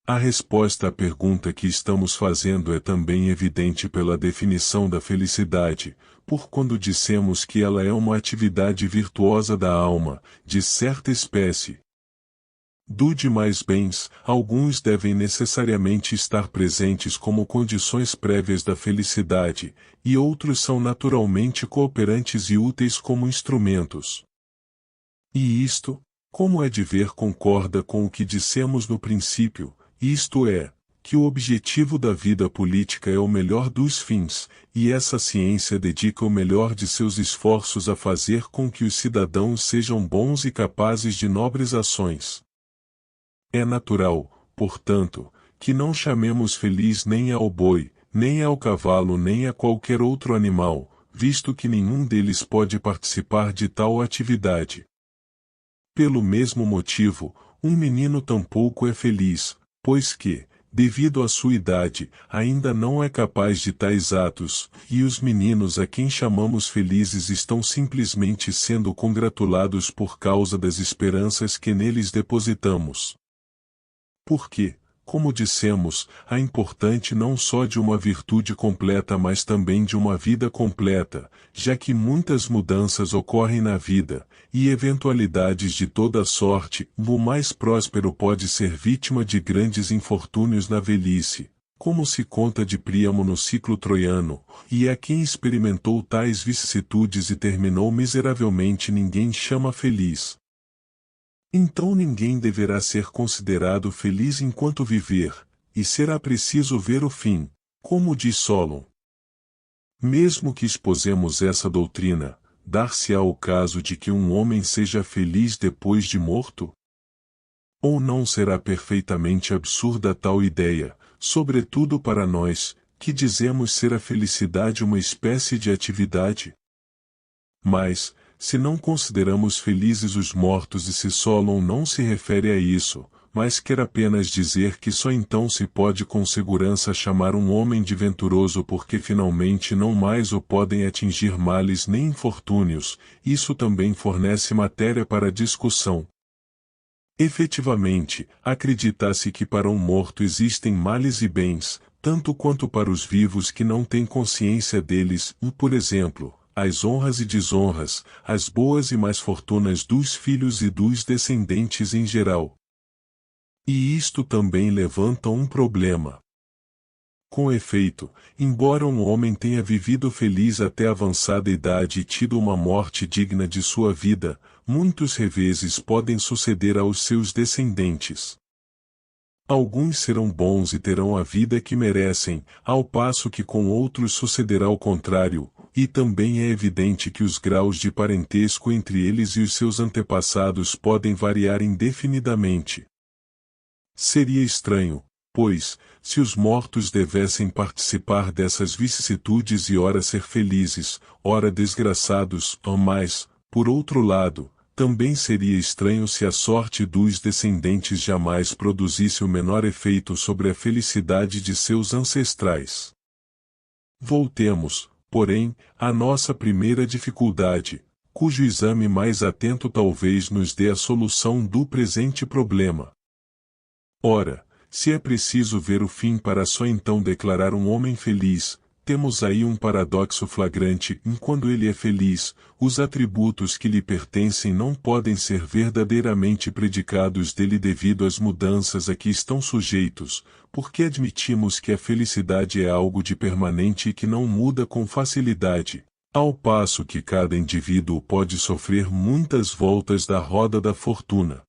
A resposta à pergunta que estamos fazendo é também evidente pela definição da felicidade, por quando dissemos que ela é uma atividade virtuosa da alma, de certa espécie. Do demais bens, alguns devem necessariamente estar presentes como condições prévias da felicidade, e outros são naturalmente cooperantes e úteis como instrumentos. E isto, como é de ver, concorda com o que dissemos no princípio, isto é, que o objetivo da vida política é o melhor dos fins, e essa ciência dedica o melhor de seus esforços a fazer com que os cidadãos sejam bons e capazes de nobres ações. É natural, portanto, que não chamemos feliz nem ao boi, nem ao cavalo nem a qualquer outro animal, visto que nenhum deles pode participar de tal atividade. Pelo mesmo motivo, um menino tampouco é feliz, pois que, devido à sua idade, ainda não é capaz de tais atos, e os meninos a quem chamamos felizes estão simplesmente sendo congratulados por causa das esperanças que neles depositamos. Porque, como dissemos, há importante não só de uma virtude completa mas também de uma vida completa, já que muitas mudanças ocorrem na vida, e eventualidades de toda sorte, o mais próspero pode ser vítima de grandes infortúnios na velhice, como se conta de Príamo no ciclo troiano, e a quem experimentou tais vicissitudes e terminou miseravelmente ninguém chama feliz. Então ninguém deverá ser considerado feliz enquanto viver, e será preciso ver o fim, como diz Solon. Mesmo que exposemos essa doutrina, dar-se-á o caso de que um homem seja feliz depois de morto? Ou não será perfeitamente absurda tal ideia, sobretudo para nós, que dizemos ser a felicidade uma espécie de atividade? Mas, se não consideramos felizes os mortos e se Solon não se refere a isso, mas quer apenas dizer que só então se pode com segurança chamar um homem de venturoso porque finalmente não mais o podem atingir males nem infortúnios, isso também fornece matéria para discussão. Efetivamente, acredita-se que para um morto existem males e bens, tanto quanto para os vivos que não têm consciência deles, por exemplo, as honras e desonras, as boas e más fortunas dos filhos e dos descendentes em geral. E isto também levanta um problema. Com efeito, embora um homem tenha vivido feliz até avançada idade e tido uma morte digna de sua vida, muitos reveses podem suceder aos seus descendentes. Alguns serão bons e terão a vida que merecem, ao passo que com outros sucederá o contrário, e também é evidente que os graus de parentesco entre eles e os seus antepassados podem variar indefinidamente. Seria estranho, pois, se os mortos devessem participar dessas vicissitudes e ora ser felizes, ora desgraçados, mas, por outro lado, também seria estranho se a sorte dos descendentes jamais produzisse o menor efeito sobre a felicidade de seus ancestrais. Voltemos, porém, à nossa primeira dificuldade, cujo exame mais atento talvez nos dê a solução do presente problema. Ora, se é preciso ver o fim para só então declarar um homem feliz, temos aí um paradoxo flagrante: enquanto ele é feliz, os atributos que lhe pertencem não podem ser verdadeiramente predicados dele devido às mudanças a que estão sujeitos, porque admitimos que a felicidade é algo de permanente e que não muda com facilidade, ao passo que cada indivíduo pode sofrer muitas voltas da roda da fortuna.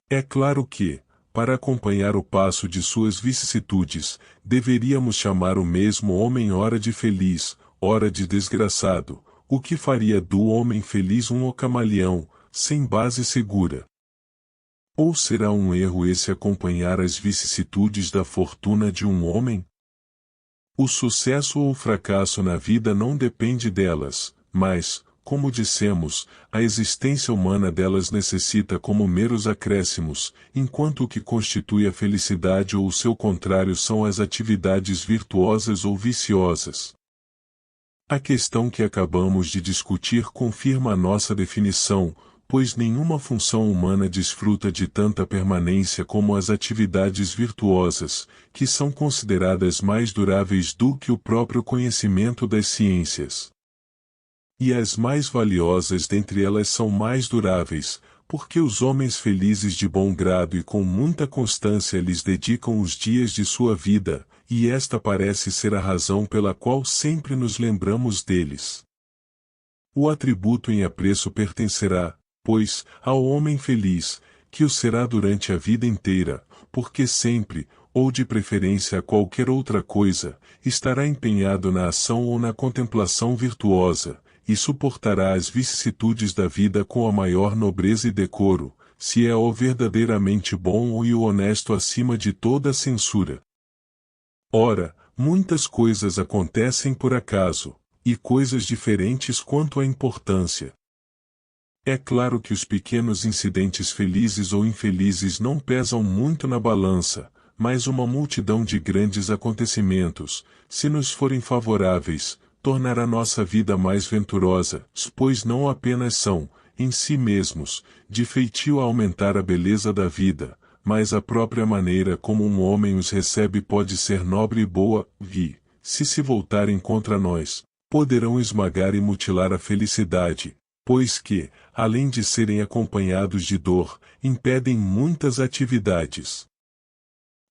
É claro que, para acompanhar o passo de suas vicissitudes, deveríamos chamar o mesmo homem ora de feliz, ora de desgraçado, o que faria do homem feliz um camaleão, sem base segura. Ou será um erro esse acompanhar as vicissitudes da fortuna de um homem? O sucesso ou o fracasso na vida não depende delas, mas, como dissemos, a existência humana delas necessita como meros acréscimos, enquanto o que constitui a felicidade ou o seu contrário são as atividades virtuosas ou viciosas. A questão que acabamos de discutir confirma a nossa definição, pois nenhuma função humana desfruta de tanta permanência como as atividades virtuosas, que são consideradas mais duráveis do que o próprio conhecimento das ciências. E as mais valiosas dentre elas são mais duráveis, porque os homens felizes de bom grado e com muita constância lhes dedicam os dias de sua vida, e esta parece ser a razão pela qual sempre nos lembramos deles. O atributo em apreço pertencerá, pois, ao homem feliz, que o será durante a vida inteira, porque sempre, ou de preferência a qualquer outra coisa, estará empenhado na ação ou na contemplação virtuosa, e suportará as vicissitudes da vida com a maior nobreza e decoro, se é o verdadeiramente bom e o honesto acima de toda censura. Ora, muitas coisas acontecem por acaso, e coisas diferentes quanto à importância. É claro que os pequenos incidentes felizes ou infelizes não pesam muito na balança, mas uma multidão de grandes acontecimentos, se nos forem favoráveis, tornará nossa vida mais venturosa, pois não apenas são, em si mesmos, de feitio a aumentar a beleza da vida, mas a própria maneira como um homem os recebe pode ser nobre e boa, se voltarem contra nós, poderão esmagar e mutilar a felicidade, pois que, além de serem acompanhados de dor, impedem muitas atividades.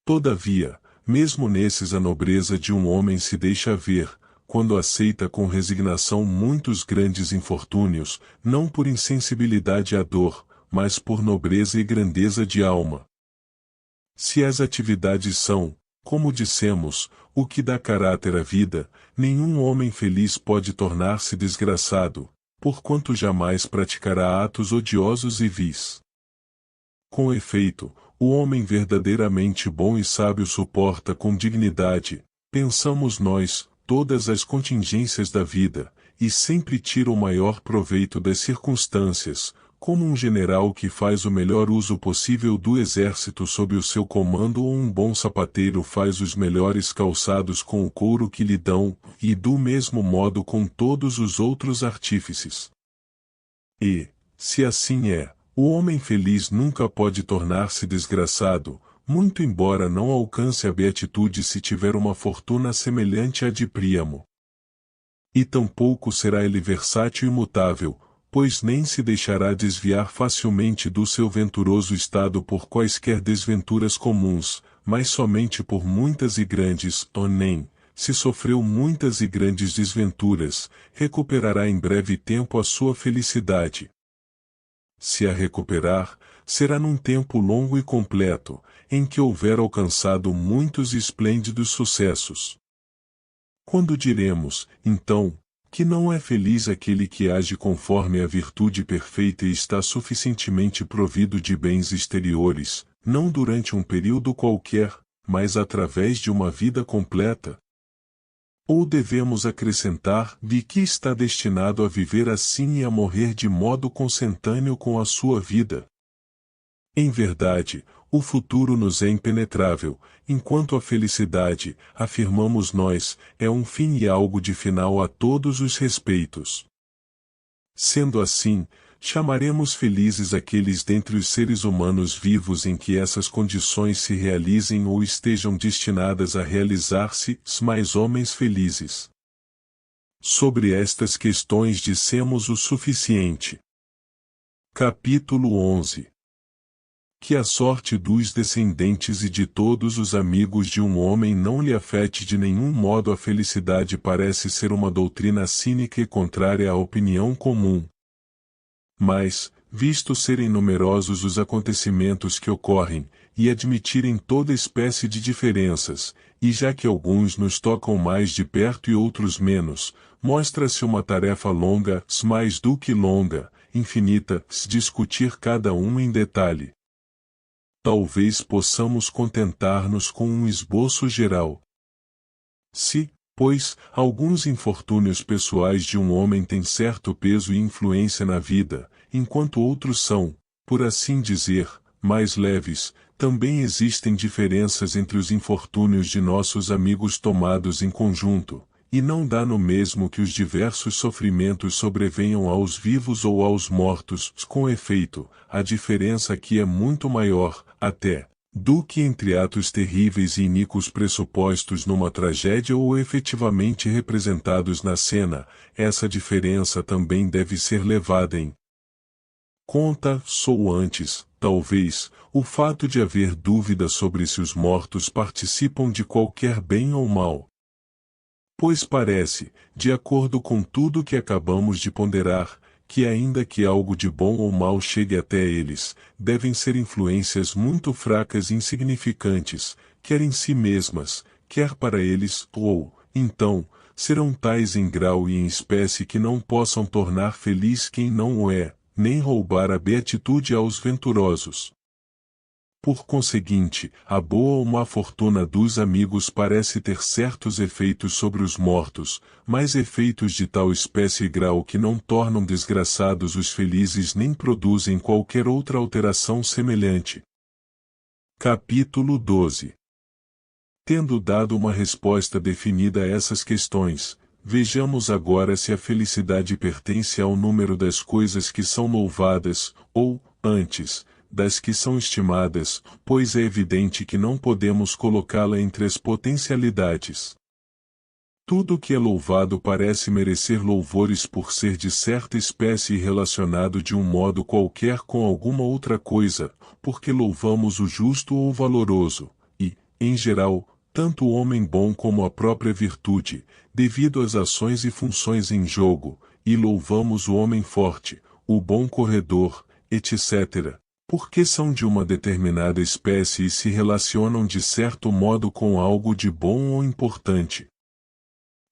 Todavia, mesmo nesses a nobreza de um homem se deixa ver, quando aceita com resignação muitos grandes infortúnios, não por insensibilidade à dor, mas por nobreza e grandeza de alma. Se as atividades são, como dissemos, o que dá caráter à vida, nenhum homem feliz pode tornar-se desgraçado, porquanto jamais praticará atos odiosos e vis. Com efeito, o homem verdadeiramente bom e sábio suporta com dignidade, pensamos nós, todas as contingências da vida, e sempre tira o maior proveito das circunstâncias, como um general que faz o melhor uso possível do exército sob o seu comando ou um bom sapateiro faz os melhores calçados com o couro que lhe dão, e do mesmo modo com todos os outros artífices. E, se assim é, o homem feliz nunca pode tornar-se desgraçado, muito embora não alcance a beatitude se tiver uma fortuna semelhante à de Príamo. E tampouco será ele versátil e mutável, pois nem se deixará desviar facilmente do seu venturoso estado por quaisquer desventuras comuns, mas somente por muitas e grandes, ou nem, se sofreu muitas e grandes desventuras, recuperará em breve tempo a sua felicidade. Se a recuperar, será num tempo longo e completo, em que houver alcançado muitos e esplêndidos sucessos. Quando diremos, então, que não é feliz aquele que age conforme a virtude perfeita e está suficientemente provido de bens exteriores, não durante um período qualquer, mas através de uma vida completa? Ou devemos acrescentar de que está destinado a viver assim e a morrer de modo consentâneo com a sua vida? Em verdade, o futuro nos é impenetrável, enquanto a felicidade, afirmamos nós, é um fim e algo de final a todos os respeitos. Sendo assim, chamaremos felizes aqueles dentre os seres humanos vivos em que essas condições se realizem ou estejam destinadas a realizar-se, mais homens felizes. Sobre estas questões dissemos o suficiente. Capítulo 11. Que a sorte dos descendentes e de todos os amigos de um homem não lhe afete de nenhum modo a felicidade parece ser uma doutrina cínica e contrária à opinião comum. Mas, visto serem numerosos os acontecimentos que ocorrem, e admitirem toda espécie de diferenças, e já que alguns nos tocam mais de perto e outros menos, mostra-se uma tarefa longa, mais do que longa, infinita, discutir cada um em detalhe. Talvez possamos contentar-nos com um esboço geral. Se, pois, alguns infortúnios pessoais de um homem têm certo peso e influência na vida, enquanto outros são, por assim dizer, mais leves, também existem diferenças entre os infortúnios de nossos amigos tomados em conjunto, e não dá no mesmo que os diversos sofrimentos sobrevenham aos vivos ou aos mortos, com efeito, a diferença aqui é muito maior, até, do que entre atos terríveis e iníquos pressupostos numa tragédia ou efetivamente representados na cena, essa diferença também deve ser levada em conta, sou antes, talvez, o fato de haver dúvida sobre se os mortos participam de qualquer bem ou mal. Pois parece, de acordo com tudo que acabamos de ponderar, que ainda que algo de bom ou mal chegue até eles, devem ser influências muito fracas e insignificantes, quer em si mesmas, quer para eles, ou, então, serão tais em grau e em espécie que não possam tornar feliz quem não o é, nem roubar a beatitude aos venturosos. Por conseguinte, a boa ou má fortuna dos amigos parece ter certos efeitos sobre os mortos, mas efeitos de tal espécie e grau que não tornam desgraçados os felizes nem produzem qualquer outra alteração semelhante. Capítulo 12. Tendo dado uma resposta definida a essas questões, vejamos agora se a felicidade pertence ao número das coisas que são louvadas, ou, antes, das que são estimadas, pois é evidente que não podemos colocá-la entre as potencialidades. Tudo que é louvado parece merecer louvores por ser de certa espécie e relacionado de um modo qualquer com alguma outra coisa, porque louvamos o justo ou o valoroso, e, em geral, tanto o homem bom como a própria virtude, devido às ações e funções em jogo, e louvamos o homem forte, o bom corredor, etc., porque são de uma determinada espécie e se relacionam de certo modo com algo de bom ou importante.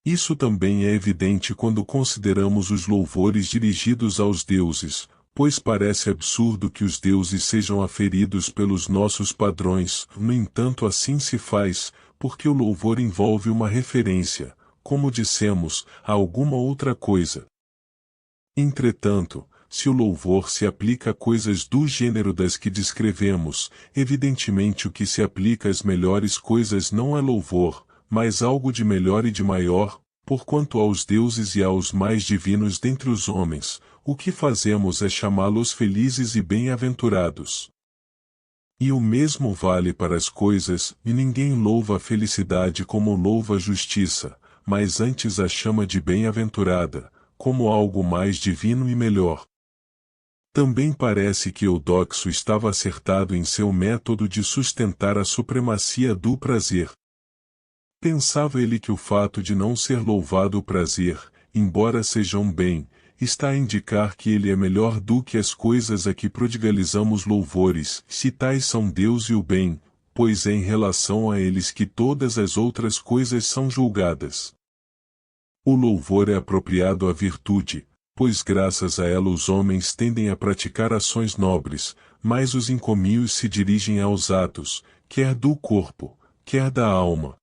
Isso também é evidente quando consideramos os louvores dirigidos aos deuses, pois parece absurdo que os deuses sejam aferidos pelos nossos padrões, no entanto assim se faz, porque o louvor envolve uma referência, como dissemos, a alguma outra coisa. Entretanto, se o louvor se aplica a coisas do gênero das que descrevemos, evidentemente o que se aplica às melhores coisas não é louvor, mas algo de melhor e de maior, porquanto aos deuses e aos mais divinos dentre os homens, o que fazemos é chamá-los felizes e bem-aventurados. E o mesmo vale para as coisas, e ninguém louva a felicidade como louva a justiça, mas antes a chama de bem-aventurada, como algo mais divino e melhor. Também parece que Eudoxo estava acertado em seu método de sustentar a supremacia do prazer. Pensava ele que o fato de não ser louvado o prazer, embora seja um bem, está a indicar que ele é melhor do que as coisas a que prodigalizamos louvores, se tais são Deus e o bem, pois é em relação a eles que todas as outras coisas são julgadas. O louvor é apropriado à virtude, pois graças a ela os homens tendem a praticar ações nobres, mas os encomios se dirigem aos atos, quer do corpo, quer da alma.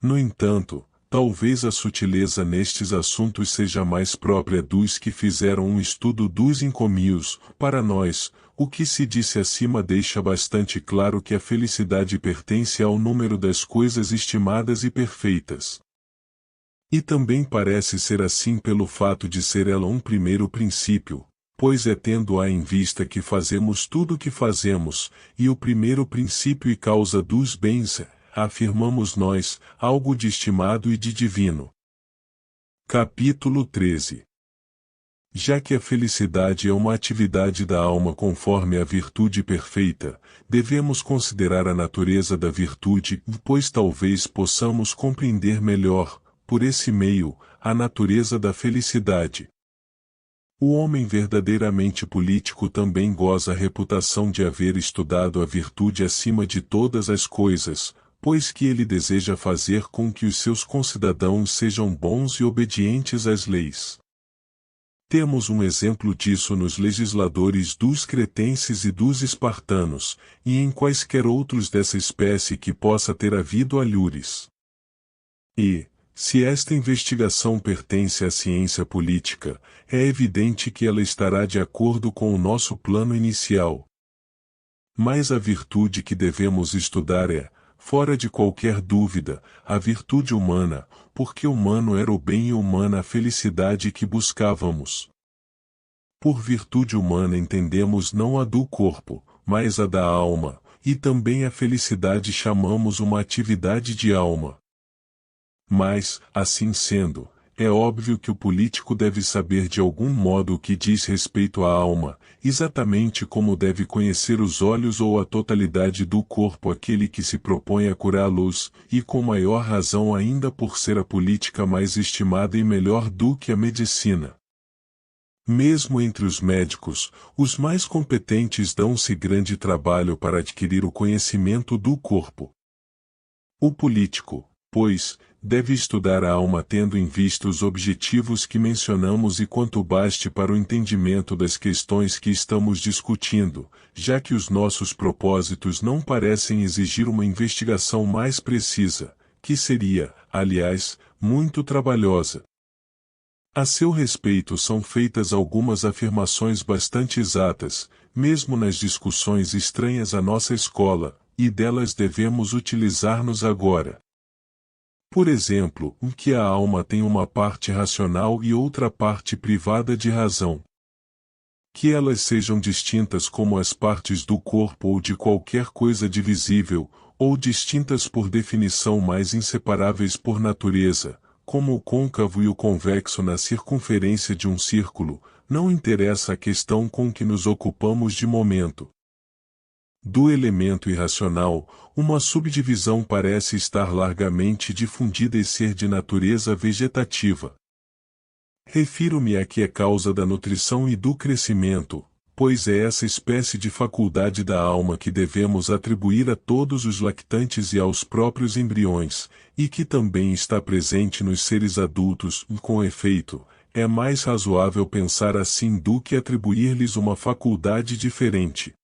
No entanto, talvez a sutileza nestes assuntos seja mais própria dos que fizeram um estudo dos encomios. Para nós, o que se disse acima deixa bastante claro que a felicidade pertence ao número das coisas estimadas e perfeitas. E também parece ser assim pelo fato de ser ela um primeiro princípio, pois é tendo-a em vista que fazemos tudo o que fazemos, e o primeiro princípio e causa dos bens, afirmamos nós, algo de estimado e de divino. Capítulo 13. Já que a felicidade é uma atividade da alma conforme a virtude perfeita, devemos considerar a natureza da virtude, pois talvez possamos compreender melhor, por esse meio, a natureza da felicidade. O homem verdadeiramente político também goza a reputação de haver estudado a virtude acima de todas as coisas, pois que ele deseja fazer com que os seus concidadãos sejam bons e obedientes às leis. Temos um exemplo disso nos legisladores dos cretenses e dos espartanos, e em quaisquer outros dessa espécie que possa ter havido alhures. E, se esta investigação pertence à ciência política, é evidente que ela estará de acordo com o nosso plano inicial. Mas a virtude que devemos estudar é, fora de qualquer dúvida, a virtude humana, porque humano era o bem e humana a felicidade que buscávamos. Por virtude humana entendemos não a do corpo, mas a da alma, e também a felicidade chamamos uma atividade de alma. Mas, assim sendo, é óbvio que o político deve saber de algum modo o que diz respeito à alma, exatamente como deve conhecer os olhos ou a totalidade do corpo aquele que se propõe a curá-los, e com maior razão ainda por ser a política mais estimada e melhor do que a medicina. Mesmo entre os médicos, os mais competentes dão-se grande trabalho para adquirir o conhecimento do corpo. O político, pois, deve estudar a alma tendo em vista os objetivos que mencionamos e quanto baste para o entendimento das questões que estamos discutindo, já que os nossos propósitos não parecem exigir uma investigação mais precisa, que seria, aliás, muito trabalhosa. A seu respeito são feitas algumas afirmações bastante exatas, mesmo nas discussões estranhas à nossa escola, e delas devemos utilizar-nos agora. Por exemplo, que a alma tem uma parte racional e outra parte privada de razão. Que elas sejam distintas como as partes do corpo ou de qualquer coisa divisível, ou distintas por definição mais inseparáveis por natureza, como o côncavo e o convexo na circunferência de um círculo, não interessa a questão com que nos ocupamos de momento. Do elemento irracional, uma subdivisão parece estar largamente difundida e ser de natureza vegetativa. Refiro-me a que é causa da nutrição e do crescimento, pois é essa espécie de faculdade da alma que devemos atribuir a todos os lactantes e aos próprios embriões, e que também está presente nos seres adultos. Com efeito, é mais razoável pensar assim do que atribuir-lhes uma faculdade diferente.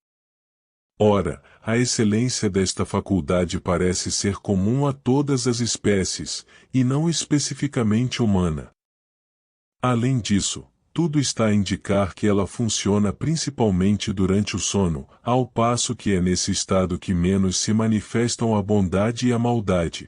Ora, a excelência desta faculdade parece ser comum a todas as espécies, e não especificamente humana. Além disso, tudo está a indicar que ela funciona principalmente durante o sono, ao passo que é nesse estado que menos se manifestam a bondade e a maldade.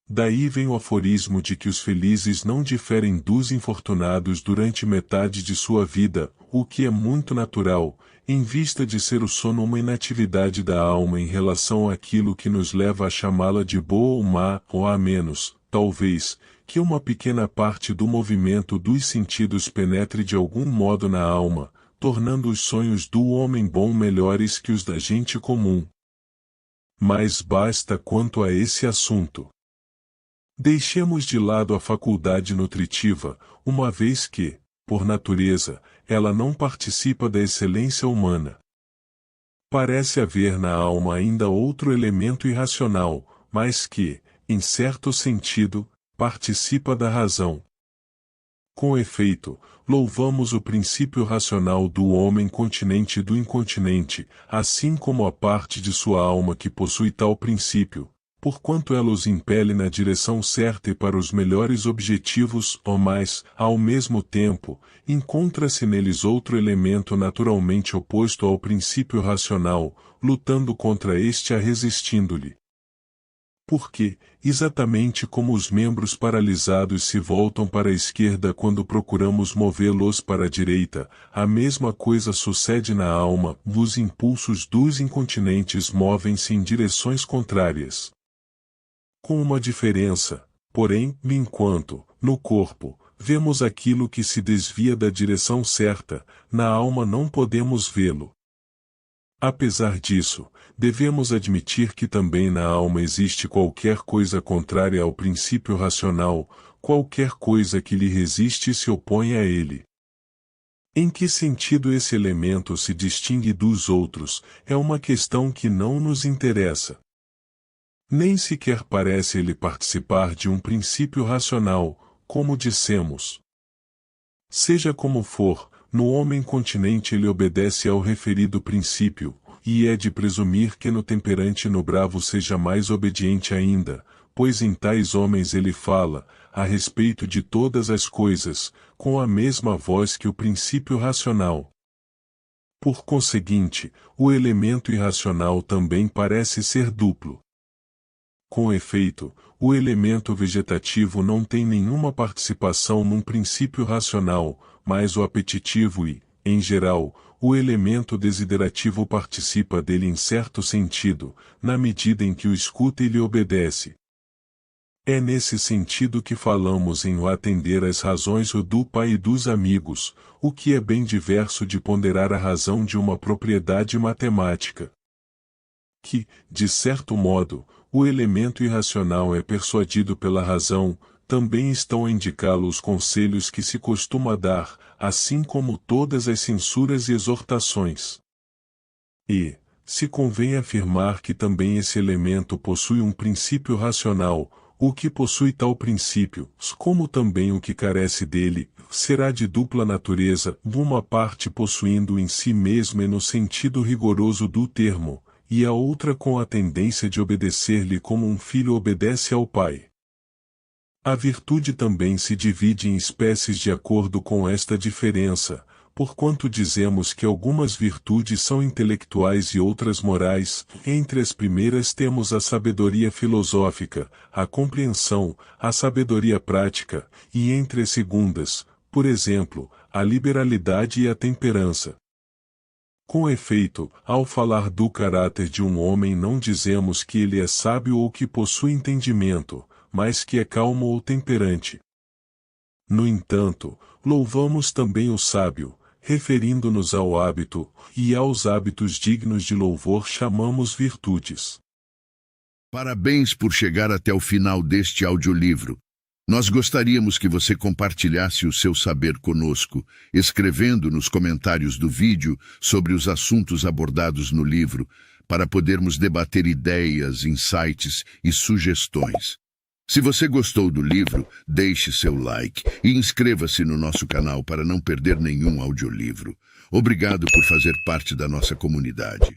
Daí vem o aforismo de que os felizes não diferem dos infortunados durante metade de sua vida, o que é muito natural, em vista de ser o sono uma inatividade da alma em relação àquilo que nos leva a chamá-la de boa ou má, ou a menos, talvez, que uma pequena parte do movimento dos sentidos penetre de algum modo na alma, tornando os sonhos do homem bom melhores que os da gente comum. Mas basta quanto a esse assunto. Deixemos de lado a faculdade nutritiva, uma vez que, por natureza, ela não participa da excelência humana. Parece haver na alma ainda outro elemento irracional, mas que, em certo sentido, participa da razão. Com efeito, louvamos o princípio racional do homem continente do incontinente, assim como a parte de sua alma que possui tal princípio, porquanto ela os impele na direção certa e para os melhores objetivos, mas, ao mesmo tempo, encontra-se neles outro elemento naturalmente oposto ao princípio racional, lutando contra este a resistindo-lhe. Porque, exatamente como os membros paralisados se voltam para a esquerda quando procuramos movê-los para a direita, a mesma coisa sucede na alma, os impulsos dos incontinentes movem-se em direções contrárias. Com uma diferença, porém, enquanto, no corpo, vemos aquilo que se desvia da direção certa, na alma não podemos vê-lo. Apesar disso, devemos admitir que também na alma existe qualquer coisa contrária ao princípio racional, qualquer coisa que lhe resiste e se opõe a ele. Em que sentido esse elemento se distingue dos outros, é uma questão que não nos interessa. Nem sequer parece ele participar de um princípio racional, como dissemos. Seja como for, no homem continente ele obedece ao referido princípio, e é de presumir que no temperante e no bravo seja mais obediente ainda, pois em tais homens ele fala, a respeito de todas as coisas, com a mesma voz que o princípio racional. Por conseguinte, o elemento irracional também parece ser duplo. Com efeito, o elemento vegetativo não tem nenhuma participação num princípio racional, mas o apetitivo e, em geral, o elemento desiderativo participa dele em certo sentido, na medida em que o escuta e lhe obedece. É nesse sentido que falamos em o atender às razões do pai e dos amigos, o que é bem diverso de ponderar a razão de uma propriedade matemática. Que, de certo modo, o elemento irracional é persuadido pela razão, também estão a indicá-lo os conselhos que se costuma dar, assim como todas as censuras e exortações. E, se convém afirmar que também esse elemento possui um princípio racional, o que possui tal princípio, como também o que carece dele, será de dupla natureza, uma parte possuindo em si mesma no sentido rigoroso do termo, e a outra com a tendência de obedecer-lhe como um filho obedece ao pai. A virtude também se divide em espécies de acordo com esta diferença, porquanto dizemos que algumas virtudes são intelectuais e outras morais. Entre as primeiras temos a sabedoria filosófica, a compreensão, a sabedoria prática, e entre as segundas, por exemplo, a liberalidade e a temperança. Com efeito, ao falar do caráter de um homem não dizemos que ele é sábio ou que possui entendimento, mas que é calmo ou temperante. No entanto, louvamos também o sábio, referindo-nos ao hábito, e aos hábitos dignos de louvor chamamos virtudes. Parabéns por chegar até o final deste audiolivro. Nós gostaríamos que você compartilhasse o seu saber conosco, escrevendo nos comentários do vídeo sobre os assuntos abordados no livro, para podermos debater ideias, insights e sugestões. Se você gostou do livro, deixe seu like e inscreva-se no nosso canal para não perder nenhum audiolivro. Obrigado por fazer parte da nossa comunidade.